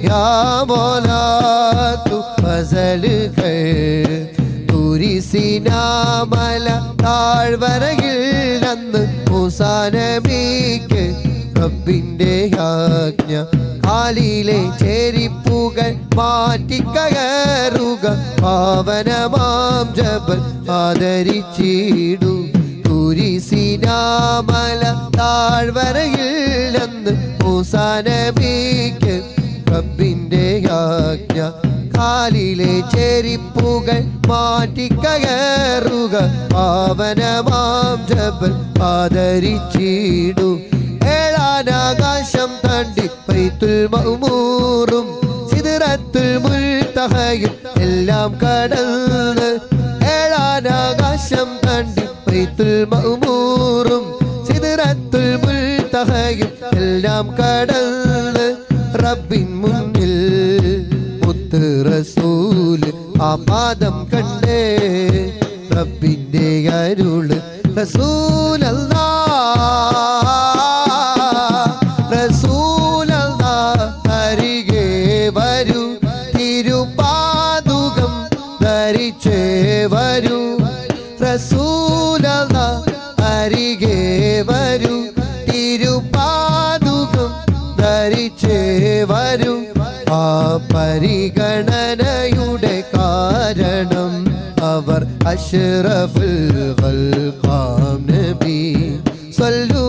യാ മൗലാ തൂ ഫസൽ कर. തുരിസിനാമല താഴ്വരയിൽ അന്ന് മൂസാ നബിക്ക് റബ്ബിന്റെ ആജ്ഞ. കാലിലെ ചെരിപ്പുകൾ മാറ്റിക്കയറുക, പാവനമാം ജബൽ ആദരിച്ചിടു. തുരിസിനാമല താഴ്വരയിൽ അന്ന് മൂസാ നബിക്ക് റബ്ബിന്റെ ആജ്ഞ. കാലിലെ ചെരിപ്പുകൾ മാറ്റിക്കയറുക, പാവനമാം ജബൽ ആദരിച്ചിടു. ഏഴാനാകാശം താണ്ടി ബൈത്തുൽ മഅ്മൂറും സിദ്റത്തുൽ മുൻതഹയും എല്ലാം കടന്ന്. ഏഴാനാകാശം താണ്ടി ബൈത്തുൽ മഅ്മൂറും സിദ്റത്തുൽ മുൻതഹയും എല്ലാം കടന്ന്. റബ്ബിൻ മുന്നിൽ മുത്ത് റസൂൽ ആ പാദം കണ്ടേ റബ്ബിന്റെ അരുള്. റസൂലല്ലാഹ് അരികെ വരൂ, തിരുപാദുകം ധരിച്ചേ വരൂ. റസൂലല്ലാഹ് അരികെ വരൂ, തിരുപാദുകം ധരിച്ചേ വരൂ. ആ പരിഗണനയുടെ കാരണം അവർ അഷ്റഫുൽ ഖൽഖാം നബി. സല്ലു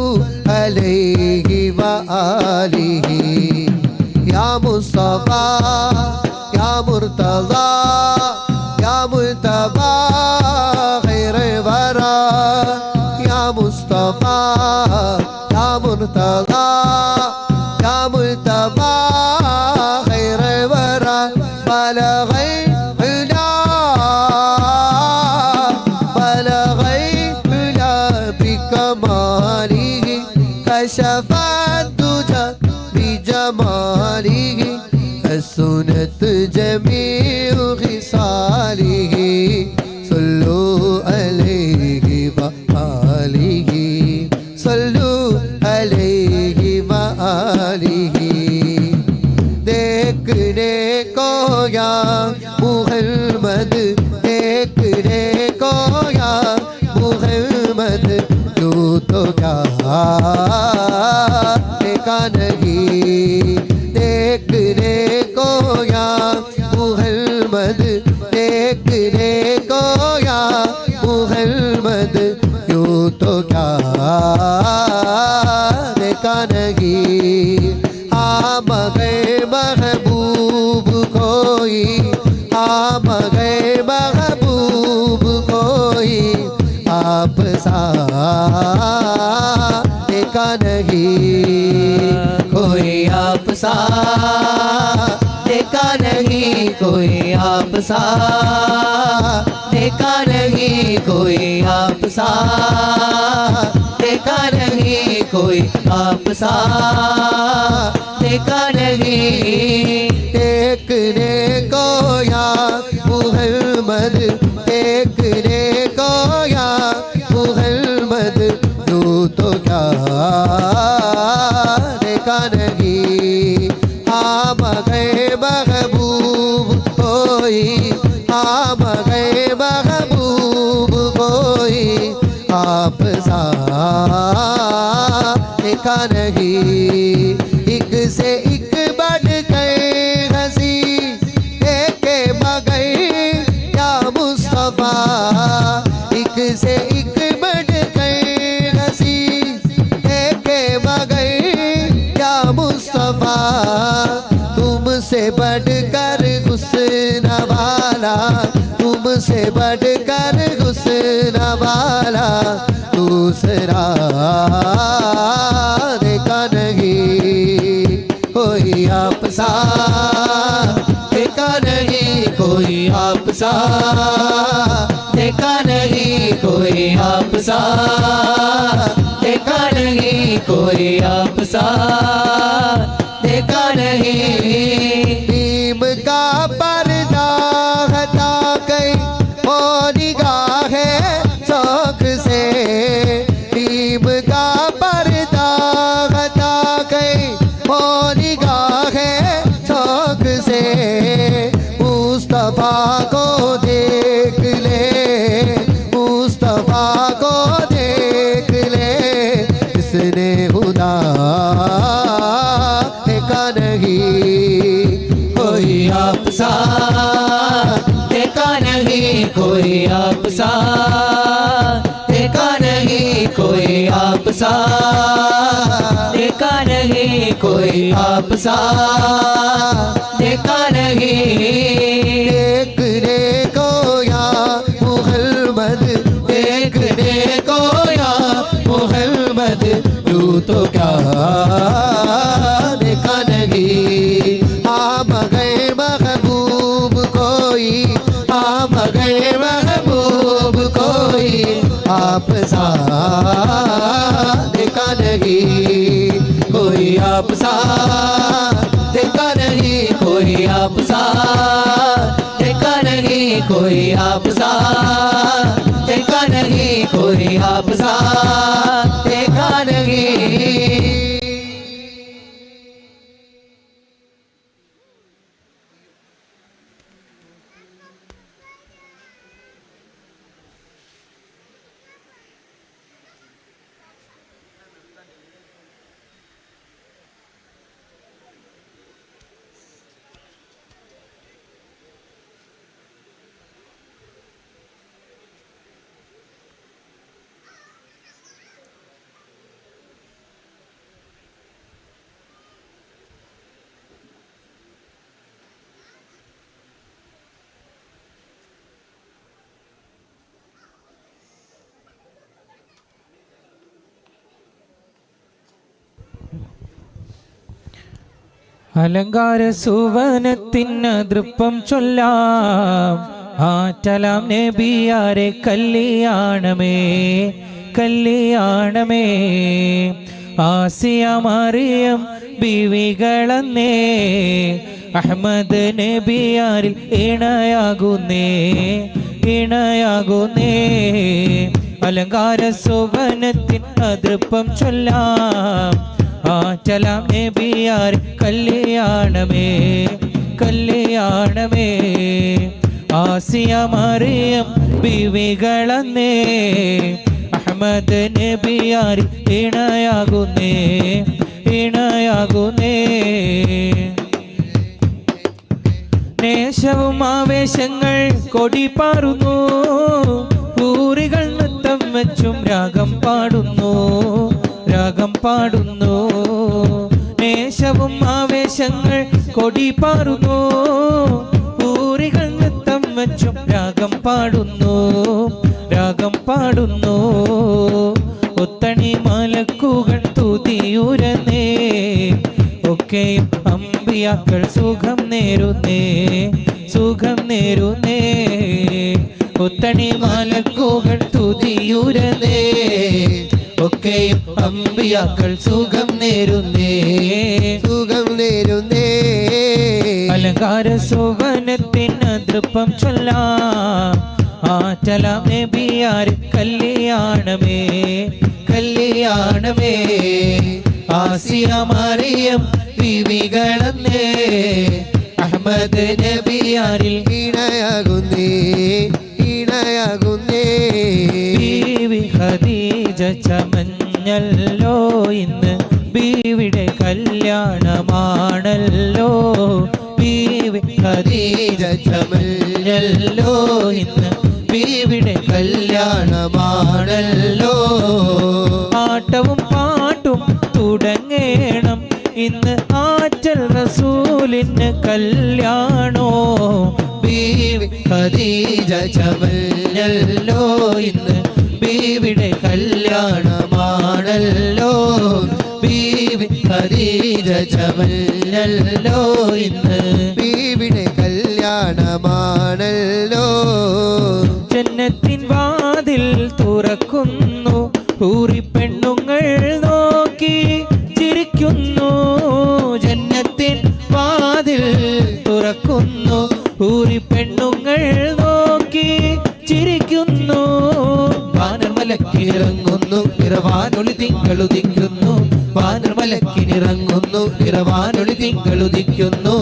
അലൈഹി വആലിഹി യാ മുസ്തഫ യാ മുർതദ യാ മുൽതബ ഖൈറുൽ വറാ. യാ മുസ്തഫ യാ മുർതദ യാ മുൽതബ ഖൈറുൽ വറാ. ബലഗൽ ഉലാ ബികമാലിഹി കശഫ الدجى بجماله. حسنت جميع خصاله. صلوا عليه وآله صلوا عليه وآله. देखने को या मुहम्मद, देखने को या मुहम्मद, तू तो क्या देखा नहीं. देखने को या मुहम्मद, देखने को या मुहम्मद, यूं तो क्या देखा नहीं. हाँ मगर महबूब कोई, हाँ मगर महबूब कोई आप सा देखा नहीं. कोई आप सा देखा नहीं, कोई आप सा देखा नहीं, कोई आप सा देखा नहीं, कोई आप सा देखा नहीं. देखने को या मुहम्मद, देखने को या मुहम्मद, तू तो क्या देखा नहीं. हाँ मगर महबूब कोई, हाँ मगर महबूब कोई आप सा देखा नहीं. एक से एक बढ़ गए हंसी, एक वाला तुमसे बढ़कर हुस्न वाला दूसरा देखा नहीं कोई आप सा, देखा नहीं कोई आप सा, देखा नहीं कोई आप सा, देखा नहीं कोई आप सा, देखा नहीं। नीम का पर्दा हटा गई ओ निगाहे शौक से, नीम का पर्दा हटा गई ओ निगाहे शौक से, मुस्तफा को देख ले, मुस्तफा को देख ले, इसने खुदा देखा नहीं कोई आप सा, देखा नहीं कोई आप सा, देखा नहीं कोई आप सा, देखा नहीं कोई आप सा, देखा नहीं। देखने को या मुहम्मद, देखने को या मुहम्मद, तू तो क्या देखा नहीं। आप गए महबूब कोई, आप गए महबूब कोई, आप सा देखा नहीं कोई आप सा, देखा नहीं कोई आप सा, देखा नहीं कोई आप सा, देखा नहीं कोई आप सा, देखा नहीं। അലങ്കാര സുവനത്തിന് നൃപ്പം ചൊല്ലാം, ആറ്റലാം നബിയാരെ കല്യാണമേ കല്യാണമേ. ആസിയ മറിയം ബീവികളന്നേ അഹ്മദ് നബിയാരിൽ ഇണയാകുന്നേ ഇണയാകുന്നേ. അലങ്കാര സുവനത്തിൻ നൃപ്പം ചൊല്ലാം, ആറ്റലാം നബിയാർ കല്യാണമേ കല്യാണമേ. ആസിയ മറിയം ബീവികളന്നേ അഹ്മദ് നബിയാർ ഇണയാകുന്നേ ഇണയാകുന്നേ. നേശവും ആവേശങ്ങൾ കൊടിപാറുന്നു, പൂരികൾ നൃത്തം വെച്ചും രാഗം പാടുന്നു രാഗം പാടുന്നു. നേശവും ആവേശങ്ങൾ കൊടിപാറുന്നു, പൂരികൾ നൃത്തം വെച്ചും രാഗം പാടുന്നു രാഗം പാടുന്നു. ഒത്തണി മലക്കുകൾ തുതിയുരന്നേ, ഒക്കെയും അമ്പിയാക്കൾ സുഖം നേരുന്നേ സുഖം നേരുന്നേ. ഒത്തണി മലക്കുകൾ തുതിയുരന്നേ, ഒക്കെയും അമ്പിയാക്കൾ സുഖം നേരുന്നേ സുഖം നേരുന്നേ. അലങ്കാര സുവനത്തിന് നൃപ്പം ചൊല്ലാം, ആറ്റലാം നബിയാർ കല്യാണമേ കല്യാണമേ. ആസിയ മറിയം ബീവികളന്നേ അഹ്മദ് നബിയാരിൽ ഇണയാകുന്നേ ഇണയാകുന്നേ. ബീവി ഖദീജ ചമഞ്ഞല്ലോ ഇന്ന്, ബീവിയുടെ കല്യാണമാണല്ലോ. ബീവി ഖദീജ ചമഞ്ഞല്ലോ ഇന്ന്, ബീവിയുടെ കല്യാണമാണല്ലോ. ആട്ടവും പാട്ടും തുടങ്ങേണം ഇന്ന്, ആറ്റൽ റസൂലിന് കല്യാണോ. ബീവി ഖദീജ ചമഞ്ഞല്ലോ ഇന്ന് ബീവിയുടെ കല്യാണമാണല്ലോ ബീവി ഖദീജ ചമഞ്ഞല്ലോ ഇന്ന് ബീവിയുടെ കല്യാണമാണല്ലോ ജന്നത്തിൻ വാതിൽ തുറക്കുന്നു ഹൂറി പെണ്ണുങ്ങൾ നോക്കി ചിരിക്കുന്നു ജന്നത്തിൻ വാതിൽ തുറക്കുന്നു ഹൂറി പെണ്ണുങ്ങൾ നോക്കി ചിരിക്കുന്നു വാനർമലക്കിറങ്ങുന്നു ഇറവാനൊളി തിങ്കളുദിക്കുന്നു വാനർമലക്കിനിറങ്ങുന്നു ഇറവാനൊളി തിങ്കളുദിക്കുന്നു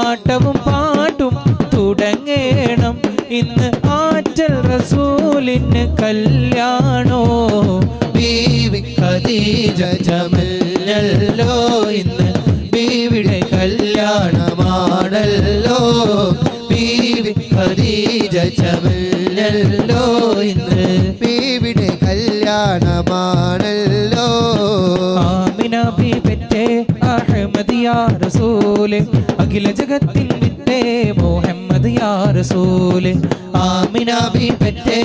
ആട്ടവും പാട്ടും തുടങ്ങേണം ഇന്ന് ആറ്റൽ റസൂലിന് കല്യാണോ ബീവി ഖദീജ ചമഞ്ഞല്ലോ ഇന്ന് ബീവിയുടെ കല്യാണമാണല്ലോ ബീവി ഖദീജ ചമഞ്ഞല്ലോ ഇന്ന് ബീവിയുടെ കല്യാണമാണല്ലോ ആമിന ബീബിന്റെ അഹ്മദ് യാ റസൂലേ അഖില ജഗത്തിൻ വിത്തേ മുഹമ്മദ് യാ റസൂലേ ആമിന ബീബിന്റെ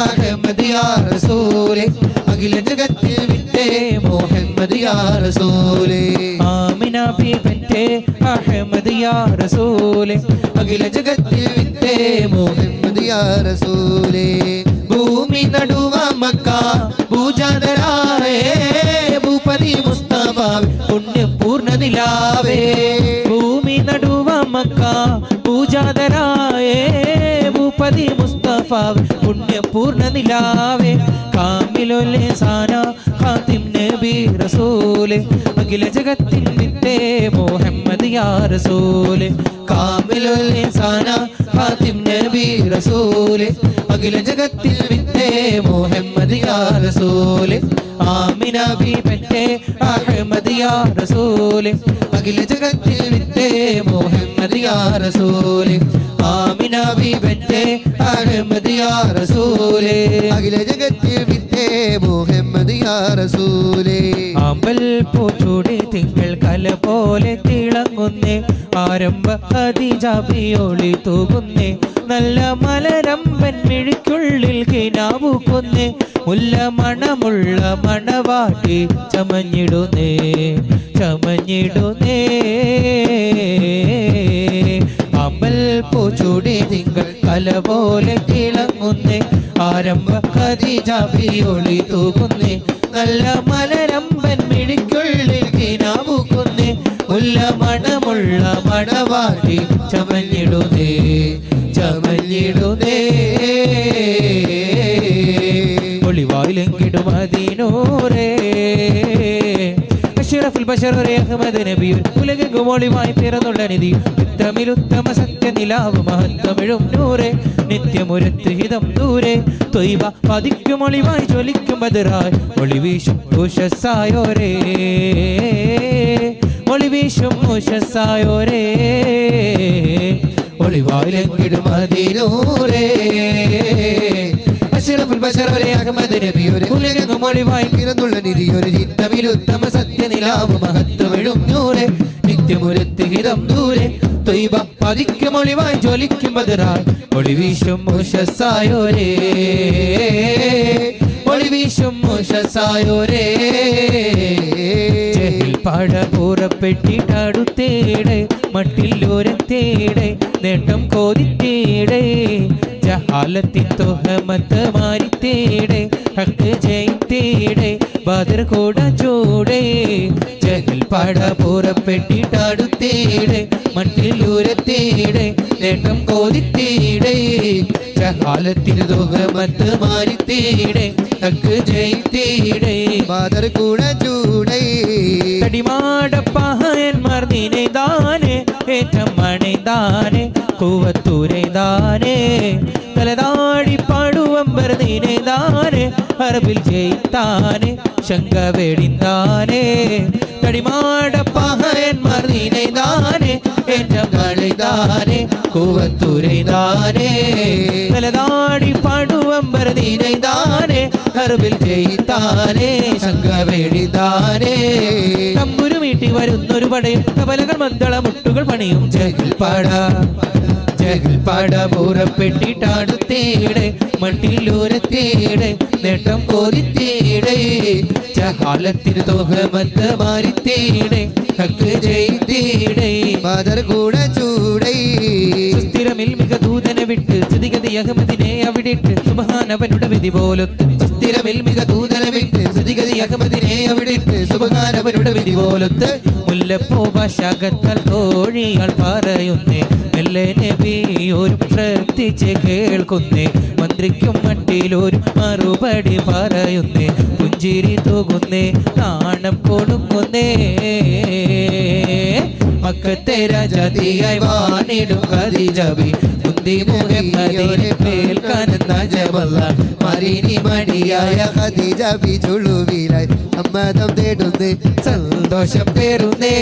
അഹ്മദ് യാ റസൂലേ അഖില ജഗത്തിൻ വിത്തേ മുഹമ്മദ് യാ റസൂലേ ആമിന ബീബിന്റെ അഹ്മദ് യാ റസൂലേ അഖില ജഗത്തിൻ വിത്തേ മുഹമ്മദ് യാ റസൂലേ ഭൂമി നടുവ മക്ക പൂജാതരായേ ഭൂപതി മുസ്തഫ പുണ്യം പൂർണ്ണ നിലാവേ ഭൂമി നടുവ മക്ക പൂജാതരായേ ഭൂപതി മുസ്തഫ പുണ്യം പൂർണ്ണ നിലാവേ കാമിലുൽ ലിസാന ഖാതിം നബി റസൂലേ അഖില ജഗത്തിൻ വിത്തേ മുഹമ്മദ് യാ റസൂലേ കാമിലുൽ ലിസാന ഖാതിം നബി റസൂലേ അഖില ജഗത്തിൽ വിത്തേ മുഹമ്മദ് യാ റസൂലേ ആമിന ബീബിന്റെ അഹ്മദ് യാ റസൂലേ അഖില ജഗത്തിൽ വിത്തേ മുഹമ്മദ് യാ റസൂലേ ആമിന ബീബിന്റെ അഹ്മദ് യാ റസൂലേ അഖില ജഗത്തിൽ വിത്തേ മുഹമ്മദ് യാ റസൂലേ അമ്പൽ പൂച്ചൂടി തിങ്കൾ കല പോലെ തിളങ്ങുന്നേ ആരംഭ ഖദീജ ബിയോളി തൂകുന്നേ നല്ല മലരമ്പൻ മിഴിക്കുള്ളിൽ കിനാവുകുന്നേ മുല്ല മണമുള്ള മണവാട്ടി ചമഞ്ഞിടുന്നേ ചമഞ്ഞിടുന്നേ അമ്പൽ പൂച്ചൂടി തിങ്കൾ കല പോലെ തിളങ്ങുന്നേ ആരംഭ ഖദീജ ബിയോളി തൂകുന്നേ നല്ല മലരമ്പൻ മിഴിക്കുള്ളിൽ കിനാവുകുന്നേ മുല്ല മണമുള്ള മണവാട്ടി ചമഞ്ഞിടുന്നേ ചമഞ്ഞിടുന്നേ ഒളിവായിലെങ്കിടും അതിനൂറേ അഷ്റഫുൽ ബശർ അഹ്മദ് നബി ഉലകെങ്ങും ഒളിവായി പിറന്നുള്ള നിധി ഉത്തമിലുത്തമ സത്യനിലാവ് മഹത്വമിഴും നൂറേ നിത്യമൊരുത്ത് ഹിതം ദൂരെ ത്വയ്ബ പതിക്കും ഒളിവായി ജ്വലിക്കും ബദറായി ഒളിവീശും ഉഷസ്സായോരേ ഒളിവീശും ഉഷസ്സായോരേ ഒളിവായിലെങ്കിടും അതിനൂറേ അഷ്റഫുൽ ബശർ അഹ്മദ് നബി ഉലകെങ്ങും ഒളിവായി പിറന്നുള്ള നിധി ഒരു ചിത്തമിലുത്തമ സത്യനിലാവ് മഹത്വമിഴും നൂറെ നിത്യമൊരുത്ത് ഹിതം ദൂരെ ത്വയ്ബ പതിക്കും ഒളിവായി ജ്വലിക്കും ബദറായി ഒളിവീശും ഉഷസ്സായോരേ ഒളിവീശും ഉഷസ്സായോരേ ജഹിൽ പാട പൂറപ്പെട്ടിട്ടടുത്തേടെ മട്ടില്ലോരത്തേടെ നേട്ടം കോതിത്തേടെ ജഹാലത്തിൻ തൊഹമത്ത് മാരിത്തേടെ ഹക്ക് ജയിത്തേടെ ബദർ കൂട ചൂടേ ജഹിൽ പാട പൂറപ്പെട്ടിട്ടടുത്തേടെ മട്ടിലൂരത്തേടെ നേട്ടം കോതിത്തേടെ ജഹാലത്തിൻ തൊഹമത്ത് മാരിത്തേടെ ഹക്ക് ജയിത്തേടെ ബദർ കൂട ചൂടേ തടിമാടപ്പഹയന്മാർ നിനൈതാനെ ഏറ്റം മണിതാനെ കൂവത്തൂരൈതാനെ തലതാടി പാടുവമ്പർ നിനൈതാനെ അറബിൽ ജയിത്താനെ ശങ്ക വേടിന്താനെ തടിമാടപ്പഹയന്മാർ നിനൈതാനെ ഏറ്റം കളിതാനെ കൂവത്തൂരൈതാനെ തലതാടി പാടുവമ്പർ നിനൈതാനെ അറബിൽ ജയിത്താനെ ശങ്ക വേടിതാനെ തമ്പുരു വീട്ടി വരുന്നൊരു പടയും കപലകൾ മന്ദള മുട്ടുകൾ പണിയും ജഹിൽ പാട പടപൂറപ്പെട്ടിട്ടാടുത്തേടെ മട്ടിലൂരത്തേടെ നേട്ടം കോരിത്തേടെ ജഹാലത്തിന് തോഹമത്ത് മാറിത്തേടെ ഹക്ക് ചെയ്തേടെ ബദർ കൂടെ ചൂടൈ സുസ്ഥിരമിൽ മിക ദൂതനെ വിട്ട് സ്ഥിതിഗതി അഹമ്മദിനെ അവിടിട്ട് സുബ്ഹാനവനുടെ വിധി പോലൊത്ത് സുസ്ഥിരമിൽ മിക ദൂതനെ വിട്ട് സ്ഥിതിഗതി അഹമ്മദിനെ അവിടിട്ട് സുബ്ഹാനവനുടെ വിധി പോലൊത്ത് മുല്ലപ്പൂ ഭാഷകത്താൽ തോഴിയാൾ പറയുന്നേ മെല്ലെ നബിയോരും ശ്രദ്ധിച്ച് കേൾക്കുന്നേ മന്ത്രിക്കും മട്ടിലൊരു മറുപടി പറയുന്നേ പുഞ്ചിരി തൂകുന്നേ നാണം കൊടുക്കുന്നേ മക്കത്തെ രാജാതിയായി വാണിടും ഖദീജബി കുന്തി മുഹമ്മദിനെ കേൾക്കാനെന്ന ജബല്ല മറിനി മടിയായ ഖദീജ ബി ചുളുവിലായി സമ്മതം തേടുന്നേ സന്തോഷം പേരുന്നേ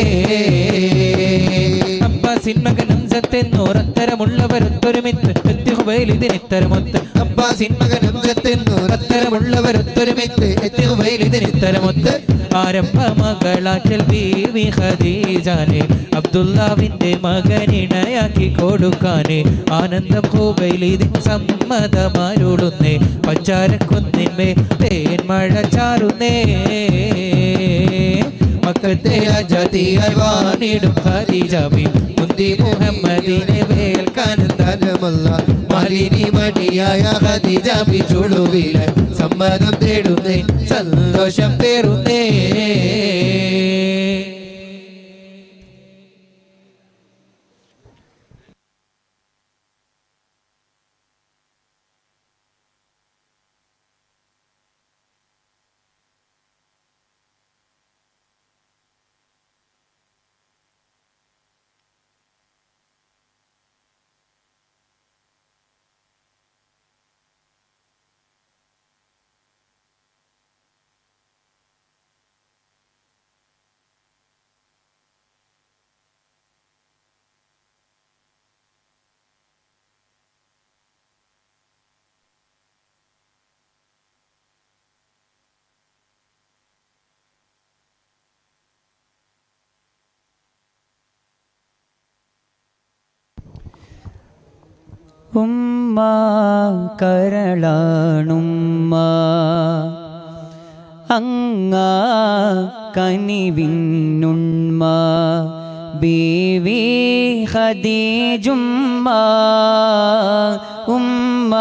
അബ്ബാസിൻ മകൻ ഹംസത്തെന്നോരത്തരമുള്ളവരൊത്തൊരുമിത്ത് ഇതിനിത്തരമൊത്ത് അബ്ബാസിൻ മകൻ ഹംസത്തെന്നോരത്തരമുള്ളവരൊത്തൊരുമിത്ത് ഇതിനിത്തരമൊത്ത് ആരംഭ മകളാറ്റൽ ബീവി ഖദീജാനെ അബ്ദുല്ലാവിന്റെ മകനിണയാക്കി കൊടുക്കാനെ ആനന്ദം ഹുബൈലിദിൻ സമ്മതമാരുടുന്നേ പഞ്ചാരക്കുന്നിന്മേ തേൻമഴ ചാറുന്നേ മക്കത്തെ രാജാതിയായി വാണിടും ഖദീജബി മുന്തി മുഹമ്മദിനെ വേൽക്കാൻ തരമല്ല മലിനി മടിയായ ഖദീജബി ചുളുവിലെ സമ്മതം തേടുന്നേ സന്തോഷം പേറുന്നേ ഉമ്മ കരളാണുമ്മ അങ്ങ കനിവിന്നുണ്മ ബീവി ഖദീജുമ്മ ഉമ്മ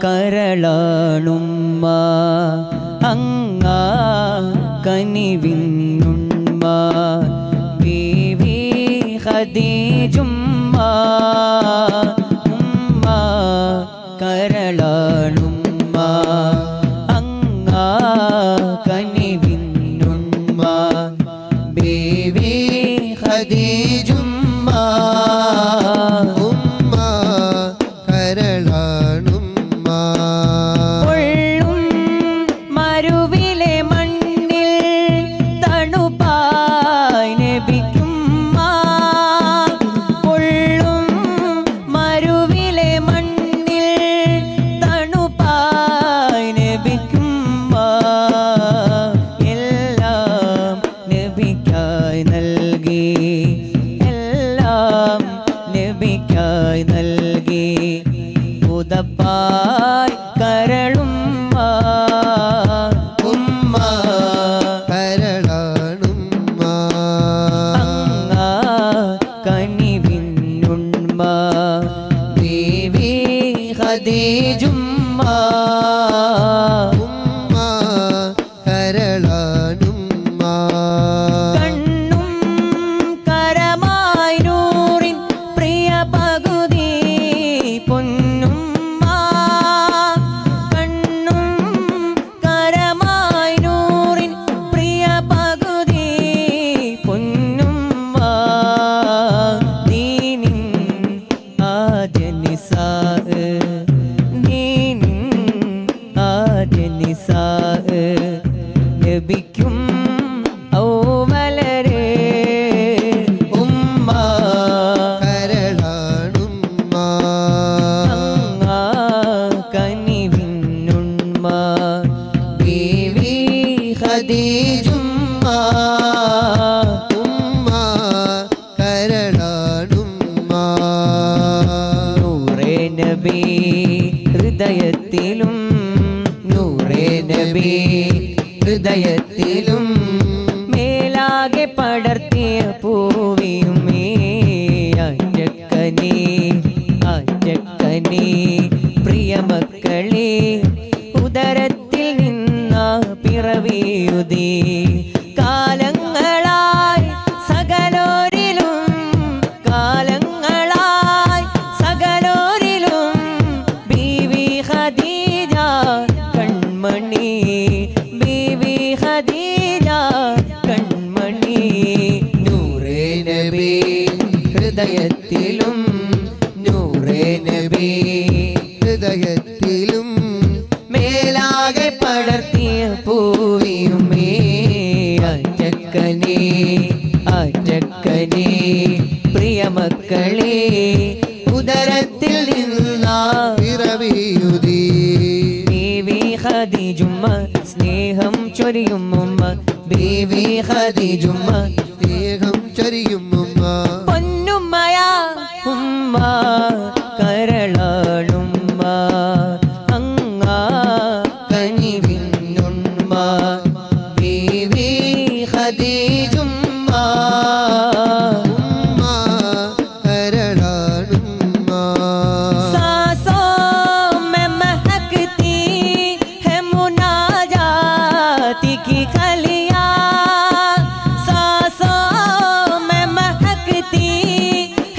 കരളാണുമ്മ അങ്ങ കനിവിന്നുണ്മ ബീവി ഖദീജുമ്മ കരളാണുമ്മ അങ്ങ കനിവിന്നുണ്മ ബീവി ഖദീജുമ്മ ഉമ്മ കരളാണുമ്മ പൊള്ളും മരുവിലെ മണ്ണിൽ തണുപ്പായി നബിക്കുമ്മ പൊള്ളും മരുവിലെ മണ്ണിൽ തണുപ്പായി നബിക്കുമ്മ എല്ലാം നബിക്കായി നൽകി എല്ലാം നബിക്കായി നൽകി ഉദപ്പായി കരളുമ്മ ഉമ്മ കരളാണുമ്മ അങ്ങ കനിവിന്നുണ്മ ബീവി ഖദീജുമ്മ ഉമ്മ കരളാണുമ്മ കണ്ണും കരമായി നൂറിൻ പ്രിയ പകുതി പൊന്നുമ്മ കണ്ണും കരമായി നൂറിൻ പ്രിയ പകുതി പൊന്നുമ്മ നീനിൻ ആദ്യ നിസാ നീനിൻ ആദ്യ നിസാ ലഭിക്കും ഔവലരെ ഉമ്മ കരളാണുമ്മ അങ്ങ കനിവിന്നുണ്മ ബീവി ഖദീജുമ്മ ഉമ്മ കരളാണുമ്മ നബി ഹൃദയത്തിലും നൂറേ നബി ഹൃദയത്തിലും മേലാകെ പടർത്തിയ പൂവിയുമേ അറ്റക്കനി അറ്റക്കനി പ്രിയ മക്കളെ ഉദരത്തിൽ നിന്ന പിറവിയുതി കാലങ്ങളായി സകലോരിലും കാലങ്ങളായി സകലോരിലും ബീവി ഖദീജ കൺമണി ബീവി ഖദീജ കൺമണി നൂറേ നബി ഹൃദയത്തിലും നൂറേ നബി ഹൃദയത്തിലും മേലാകെ പടർത്തിയ പൂവിയുമേ അറ്റക്കനി അറ്റക്കനി പ്രിയ മക്കളെ ഉദരത്തിൽ നിന്ന പിറവിയുതി ബീവി ഖദീജുമ്മ സ്നേഹം ചൊരിയും ഉമ്മ ബീവി ഖദീജുമ്മ സ്നേഹം ചൊരിയും ഉമ്മ പൊന്നുമ്മയാ ഉമ്മ കരളാണുമ്മ അങ്ങാ കനിവിന്നുമ്മ ബീവി ഖദീജുമ്മ ഉമ്മ കരളാണുമ്മ सांसों में महकती है मुनाजाती की कलियां सांसों में महकती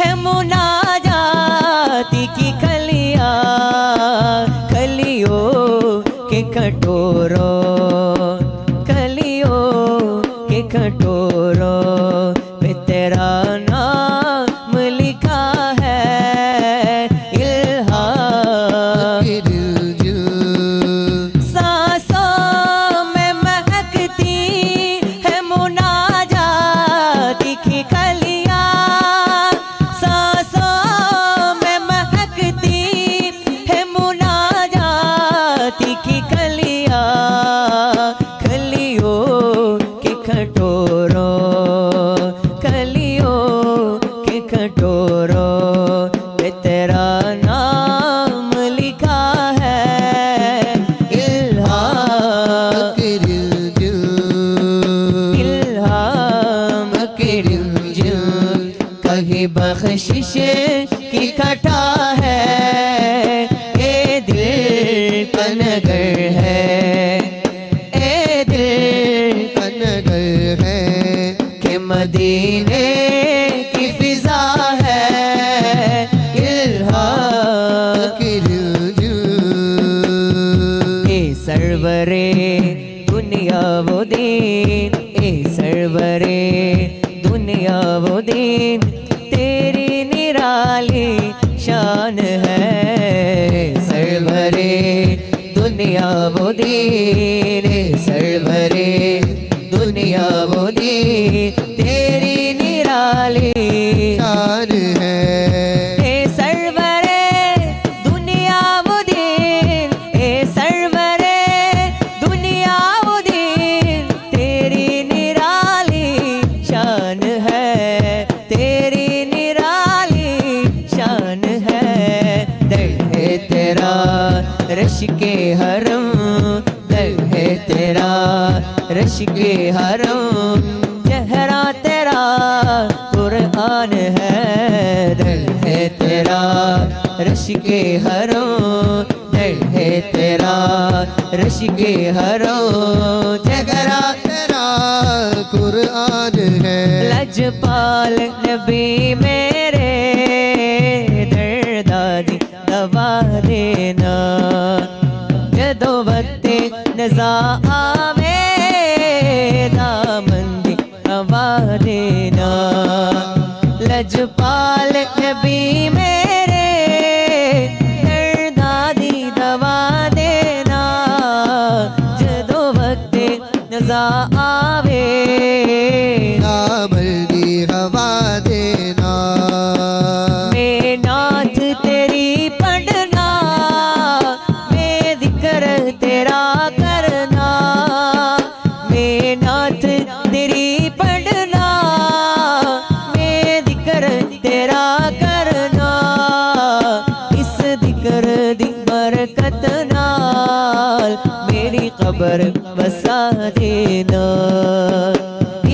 है मुनाजाती की कलियां कलियों के कटोरों कलियों के कटोरों पे तेरा नाम लिखा है इल्हाम दिल दिल सांसों में महकती है मुनाजाती की कलियां सांसों में महकती है मुनाजाती की कलियां कलियों के कटोरों कलियों के कटोरों पे तेरा नाम लिखा है इल्हाम दिल दिल इल्हाम के रिंजिल कहीं बख्शिश की कटा है ए दिल का नगर है ए दिल कनगल है के मदीने की फिजा है इल्हाम दिल दिल ए सरवरे दुनिया वो दीन ए सरवरे दुनिया वो दीन तेरी निराली शान है सरवरे दुनिया वो दीन ए सरवरे दुनिया वो दीन तेरी निराली शान है ए सरवरे दुनिया वो दीन ए सरवरे दुनिया वो दीन तेरी निराली शान है तेरी निराली शान है दर है तेरा रश के हरम दर है तेरा रश के हरम चेहरा तेरा कुरान है दर है तेरा रश के हरम दर है तेरा रश के हरम चेहरा तेरा कुरान है लजपाल नबी मेरे दर्दादी दवा देना जदों वक्ते नज़ा आवे दामंदी हवा देना लजपाल नबी मेरे दर्दादी दवा देना जदों वक्ते नज़ा आवे दामल दी हवा देना मैं नाथ तेरी पढ़ना मैं जिक्र तेरा करना मैं नाथ तेरी पढ़ना मैं जिक्र तेरा करना इस जिक्र बरकत नाल मेरी कब्र बसा देना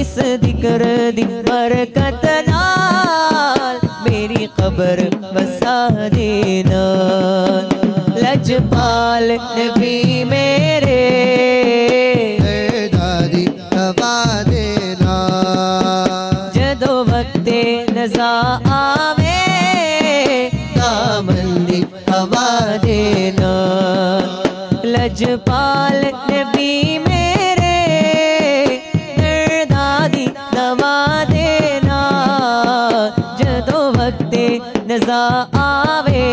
इस जिक्र दी बरकत नाल मेरी कब्र बसा देना लजपाल नबी मेरे दादी दबा देना जदो वक्ते नज़ा आवे दामन दी हवा देना लजपाल नबी मेरे दादी दवा देना जदो वक्ते नज़ा आवे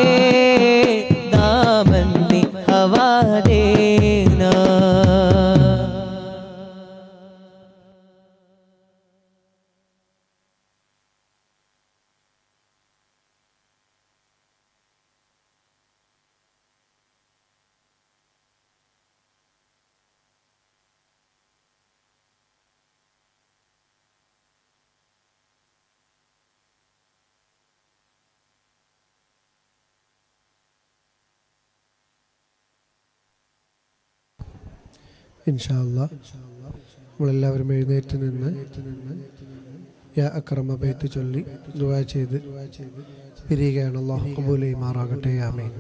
दामन दी हवा देना ഇൻഷാ അല്ലാഹ് നമ്മളെല്ലാവരും എഴുന്നേറ്റ് നിന്ന് യാ അക്രമ ബൈത്ത് ചൊല്ലി ദുആ ചെയ്ത് പിരിയുകയാണ്. അല്ലാഹു ഖബൂൽ ചെയ്യുമാറാകട്ടെ. ആമീൻ.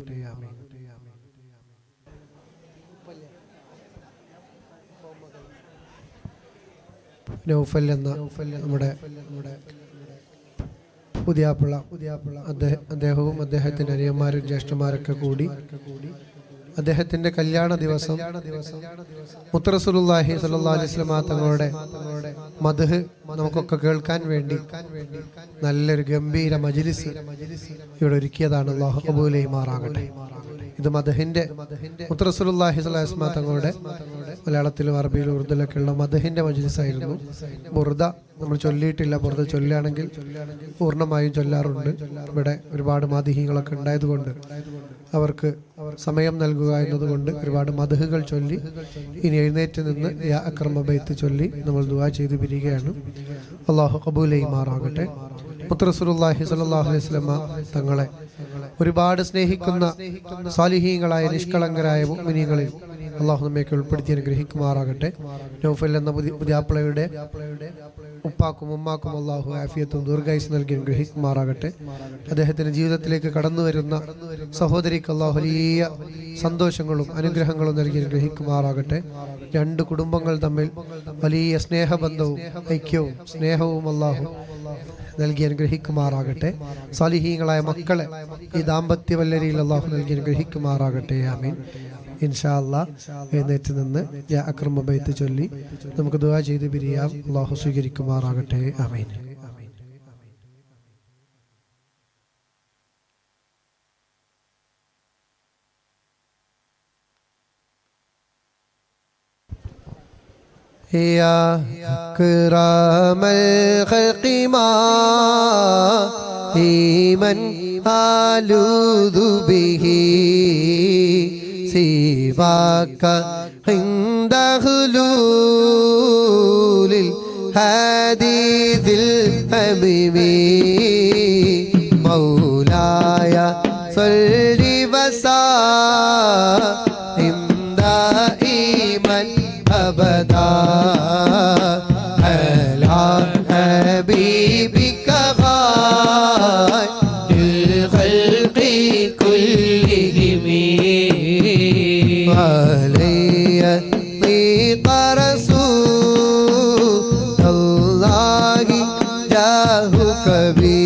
നൗഫൽ എന്ന നമ്മുടെ പുതിയാപ്പിള അദ്ദേഹവും അദ്ദേഹത്തിൻ്റെ അനിയന്മാരും ജ്യേഷ്ഠന്മാരൊക്കെ കൂടി അദ്ദേഹത്തിന്റെ കല്യാണ ദിവസം മുത്ത് റസൂലുള്ളാഹി സ്വല്ലല്ലാഹു അലൈഹി വസല്ലം തങ്ങളുടെ മദ്ഹ് നമുക്കൊക്കെ കേൾക്കാൻ വേണ്ടി നല്ലൊരു ഗംഭീര മജ്ലിസ് ഇവിടെ ഒരുക്കിയതാണ്. അല്ലാഹു ഖബൂൽ ചെയ്യുമാറാകട്ടെ. ഇത് മദ്ഹിന്റെ മുത്ത് റസൂലുള്ളാഹി സ്വല്ലല്ലാഹു അലൈഹി വസല്ലം തങ്ങളുടെ മലയാളത്തിലും അറബിയിലും ഉറുദുവിലൊക്കെ ഉള്ള മദ്ഹിന്റെ മജ്ലിസ് ആയിരുന്നു. ബുർദ നമ്മൾ ചൊല്ലിയിട്ടില്ല. ബുർദ ചൊല്ലുകയാണെങ്കിൽ പൂർണ്ണമായും ചൊല്ലാറുണ്ട്. ഇവിടെ ഒരുപാട് മാദിഹീങ്ങളൊക്കെ ഉണ്ടായതുകൊണ്ട് അവർക്ക് സമയം നൽകുക എന്നതുകൊണ്ട് ഒരുപാട് മദ്ഹുകൾ ചൊല്ലി ഇനി എഴുന്നേറ്റ് നിന്ന് യാ അക്രമ ബൈത്ത് ചൊല്ലി നമ്മൾ ദുആ ചെയ്ത് പിരിയുകയാണ്. അല്ലാഹു ഖബൂൽ ചെയ്യുമാറാകട്ടെ. മുത്ത് റസൂലുള്ളാഹി സ്വല്ലല്ലാഹു അലൈഹി വസല്ലം തങ്ങളെ ഒരുപാട് സ്നേഹിക്കുന്ന സാലിഹീങ്ങളായ നിഷ്കളങ്കരായ മുഅ്മിനീങ്ങളിൽ അല്ലാഹു നമ്മയൊക്കെ ഉൾപ്പെടുത്തി അനുഗ്രഹിക്കുമാറാകട്ടെ. നൗഫൽ എന്ന പുതിയാപ്പിളയുടെ ഉപ്പാക്കും ഉമ്മാക്കും അല്ലാഹു ആഫിയത്തും ദീർഘായുസ്സ് നൽകി അനുഗ്രഹിക്കുമാറാകട്ടെ. അദ്ദേഹത്തിന്റെ ജീവിതത്തിലേക്ക് കടന്നു വരുന്ന സഹോദരിക്ക് അല്ലാഹു വലിയ സന്തോഷങ്ങളും അനുഗ്രഹങ്ങളും നൽകി അനുഗ്രഹിക്കുമാറാകട്ടെ. രണ്ട് കുടുംബങ്ങൾ തമ്മിൽ വലിയ സ്നേഹബന്ധവും ഐക്യവും സ്നേഹവും അല്ലാഹു നൽകി അനുഗ്രഹിക്കുമാറാകട്ടെ. സാലിഹീങ്ങളായ മക്കളെ ഈ ദാമ്പത്യ വല്ലരിയിൽ അല്ലാഹു നൽകി അനുഗ്രഹിക്കുമാറാകട്ടെ. ആമീൻ. ഇൻഷാ അല്ലാഹ് എഴുന്നേറ്റ് നിന്ന് യാ അക്രമ ബൈത്ത് ചൊല്ലി നമുക്ക് ദുആ ചെയ്ത് പിരിയാം. അല്ലാഹു സ്വീകരിക്കുമാറാകട്ടെ. ആമീൻ. या अकरमल खल्क़ि मा मन आलूदु बिही सिवाक हिंद हुलूलिल हदीसिल हबीबी मौलाय सल्लि वसल्लिम दाइमन अबदा अला हबीबिका खायरुल खल्क़ि कुल्लिहिम अलैहि रसूलुल्लाहि जाहु कबी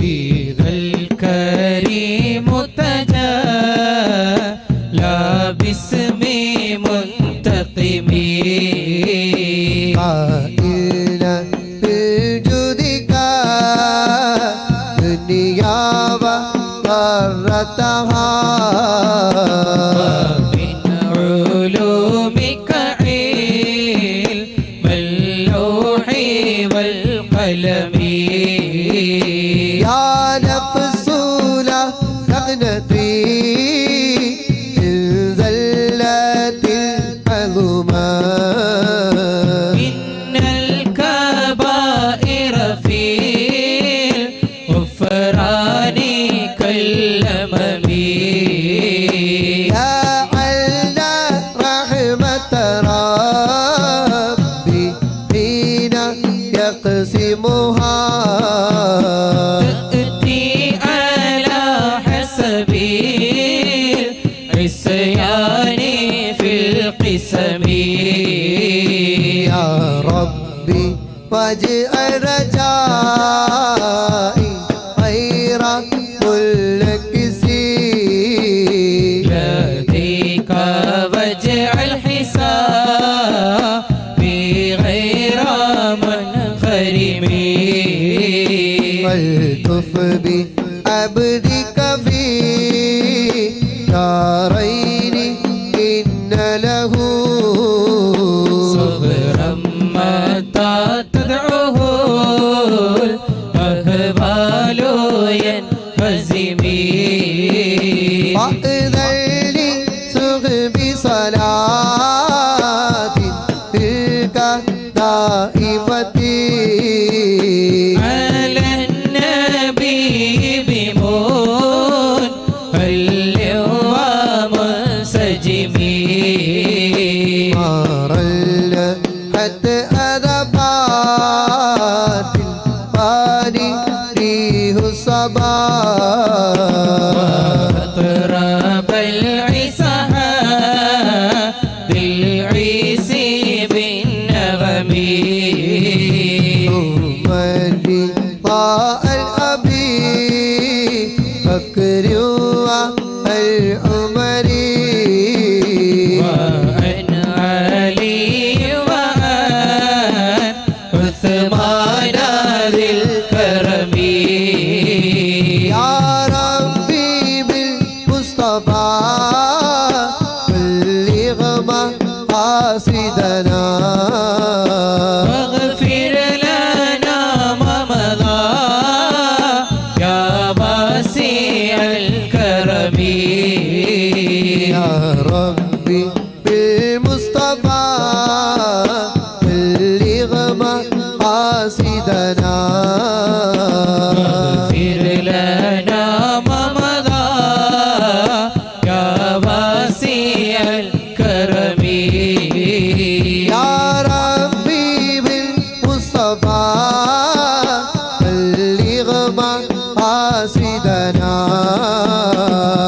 बीदल करीम तजल्ला बिस्मि मुंतक़िमी قائل بالجودك दुनिया وغرتها من علومك علم اللوح والقلم يا نفس لا تقنطي إن زلت العظمى إن الكبائر في الغفران كالأمم واجعل رجائي غير ملكسي لديك واجعل حسابي غير منخرم والطف بعبدك في دارين إن له صبرا متى تدعوه الأهوال ينهزمي وأذن لي صحب صلاة تلك دائمتي على النبي بمون ومنسجمي مارل حتى أذبات الباني ريه الصباح أطرب العسها بالعيس بالنغم ثم لقاء الأبي بكر والعمري وعن علي وعن عثمان ذي الكرم يا ربي بالمصطفى بلغ مقاصدنا واغفر لنا ما مضى يا واسع الكرم يا ربي بالمصطفى بلغ مقاصدنا واغفر لنا ما مضى يا واسع الكرم يا ربي بالمصطفى بلغ مقاصدنا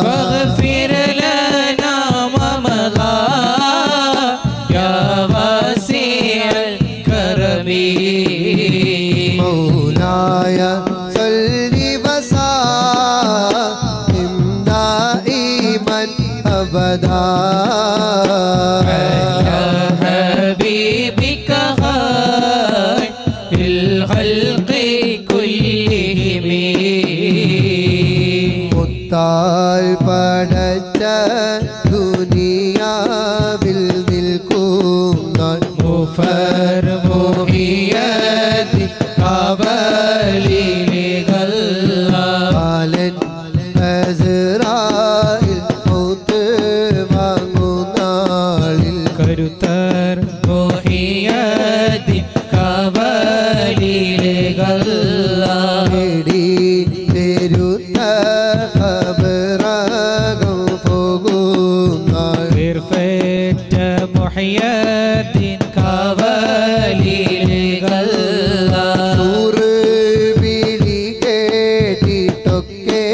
واغفر لنا ما مضى يا واسع الكرم مولاي صل وسلم دائما أبدا على حبيبك خير الخلق كلهم മുത്താൽ പടച്ച ദുനിയാവിൽ നിൽക്കുന്ന മുഫർ മുഹിയതി കാവലിലികല്ല ബാലൻ അസ്റായിൽ മൗത്ത് വാങ്ങുന്നാളിൽ കരുത്തർ മുഹിയതി കാവലിലികല്ല നേടി പെരുത്ത ഖബറകം പോകുന്നാൾ ഇർഫേറ്റ മുഹിയത്തിൻ കാവലിലികല്ല സൂറ് വിളി കേട്ടിട്ടൊക്കെ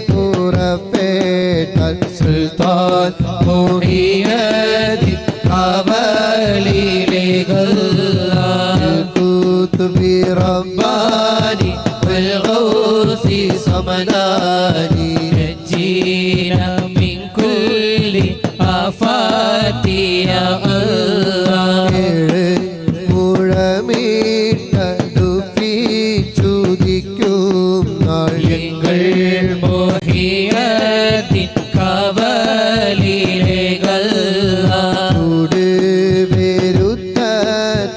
പുറപ്പെട്ട സുൽത്താൻ മുഹിയത്തിൻ കാവലിലികല്ല കുതുബി റബ്ബാനി والغوث صمداني نجينا من كل آفات يا الله മുഴമിട്ടുദിക്കും നാൾ എങ്ങൾ മോഹിയത്തിൻ കാവലിലേകല്ല ചൂട് പെരുത്ത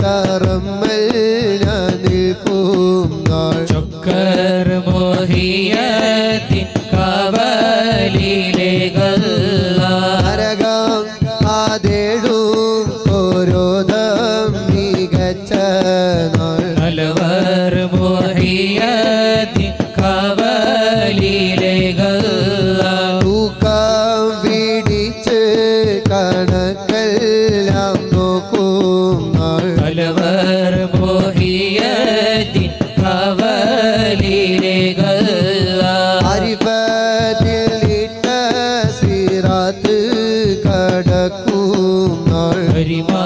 തറമ്മൽ ഞാൻ നിൽക്കും നാൾ ചൊക്കർ മോഹിയത്തിൻ കാവലിലേകല്ല നരകം ആതേടും ഓരോദം മികച്ച നാൾ അലവർ മോഹിയത്തിൻ കാവലിലേകല്ല തൂക്കം പിടിച്ച് കണക്കെല്ലാം നോക്കും നാൾ അലവർ മോഹിയത്തിൻ കാവലിലേകല്ല അരിഫത്തിൽ ഇട്ട സിറാത്ത് കടക്കും നാൾ ഹരിമാ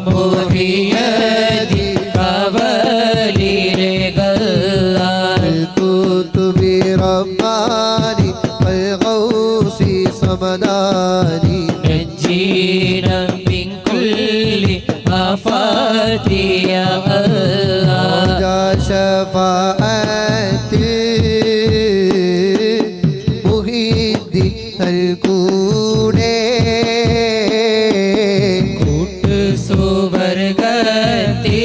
മോഹിയത്തിൻ കാവലിലേകല്ല رمضان نجينا من كل آفات يا الله يا شفاعة محيط الكون സുവർഗത്തിൽ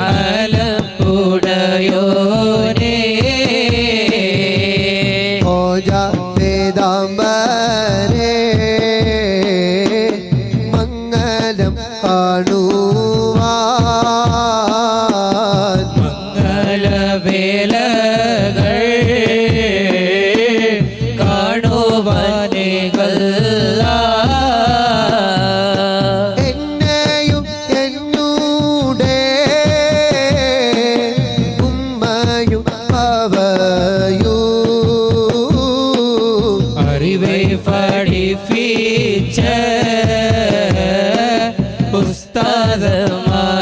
ആലപ്പുടയോനേ ഓജാ വേദാംബരേ മംഗലം കാണുവാൻ മംഗളവേലകൾ കാണുവാനേകൾ പഠിപ്പിച്ച ഉസ്താദമാരെയോ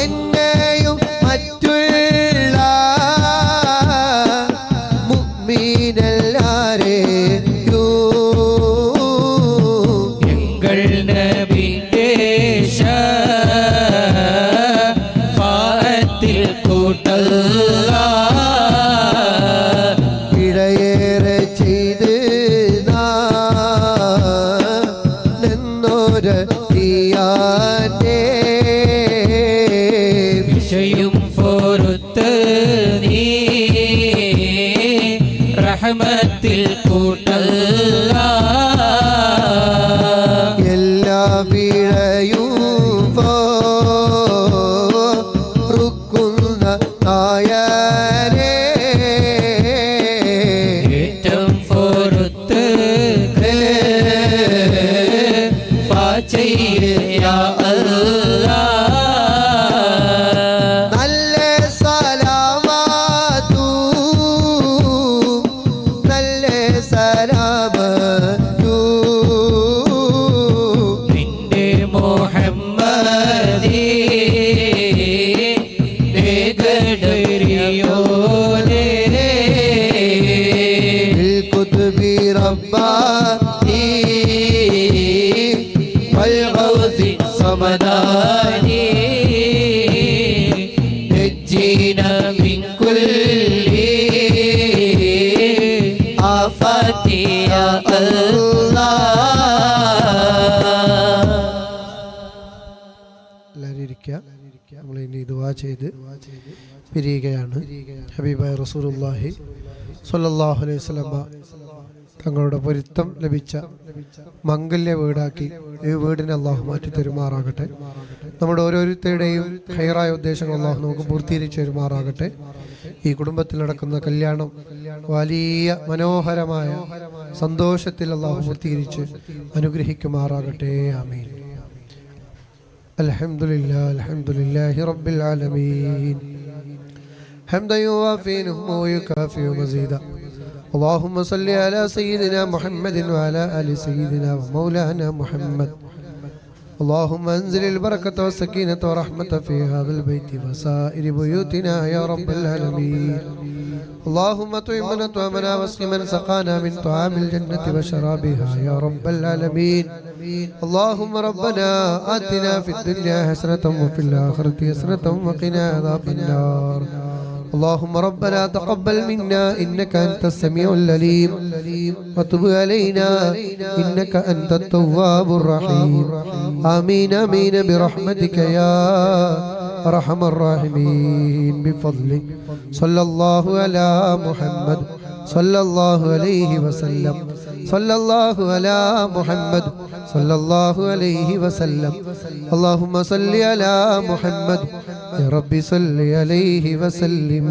എന്നെയും മറ്റുള്ള മുഅ്മിനെല്ലാരെയോ എങ്കൾ നബിന്റെ ശഫാഅത്തിൽ കൂട്ടല്ല ഇടയേറെ ചെയ്ത് നിന്നൊരടിയാനേ വിഷയും പൊറുത്ത് നീ റഹ്മത്തിൽ കൂട്ടല്ല എല്ലാ പിഴയും പൊറുക്കുന്ന നായനേ ഏറ്റവും പൊറുത്ത് യാ അല്ലാഹ് നല്ല സലാമത്തു നല്ല സലാമത്തു നിന്റെ മുഹമ്മദി നേഗഡരിയോനേ കുതുബി റബ്ബാനി والغوث صمداني نجينا من كل آفات يا الله എല്ലാവരും ഇരിക്കുക. നമ്മൾ ഇനി ദുആ ചെയ്ത് പിരിയുകയാണ്. ഹബീബായ റസൂലുള്ളാഹി സ്വല്ലല്ലാഹു അലൈഹി വസല്ലമ തങ്ങളുടെ പൊരുത്തം ലഭിച്ച മംഗല്യ വീടാക്കി ഈ വീടിനെ അള്ളാഹു മാറ്റി തരുമാറാകട്ടെ. നമ്മുടെ ഓരോരുത്തരുടെയും ഖൈറായ ഉദ്ദേശങ്ങൾ അള്ളാഹു നമുക്ക് പൂർത്തീകരിച്ച് തരുമാറാകട്ടെ. ഈ കുടുംബത്തിൽ നടക്കുന്ന കല്യാണം വലിയ മനോഹരമായ സന്തോഷത്തിൽ അള്ളാഹു പൂർത്തീകരിച്ച് അനുഗ്രഹിക്കുമാറാകട്ടെ. ആമീൻ. അൽഹംദുലില്ലാഹി റബ്ബിൽ ആലമീൻ ഹംദൻ യുവാഫി നിഅമഹു വയുകാഫി മസീദ. اللهم صل على سيدنا محمد وعلى آل سيدنا ومولانا محمد. اللهم انزل البركة والسكينة ورحمة في هذا البيت وسائر بيوتنا يا رب العالمين. اللهم طعم من أطعمنا واسق من سقانا من طعام الجنة وشرابها يا رب العالمين. اللهم ربنا آتنا في الدنيا حسنة وفي الآخرة حسنة وقنا عذاب النار. اللهم ربنا تقبل منا إنك أنت السميع العليم وتب علينا إنك أنت التواب الرحيم. آمين آمين برحمتك يا أرحم الراحمين. بفضلك صلى الله على محمد صلى الله عليه وسلم. صلى الله على محمد صلى الله عليه وسلم. اللهم صل على محمد يا ربي صل عليه وسلم.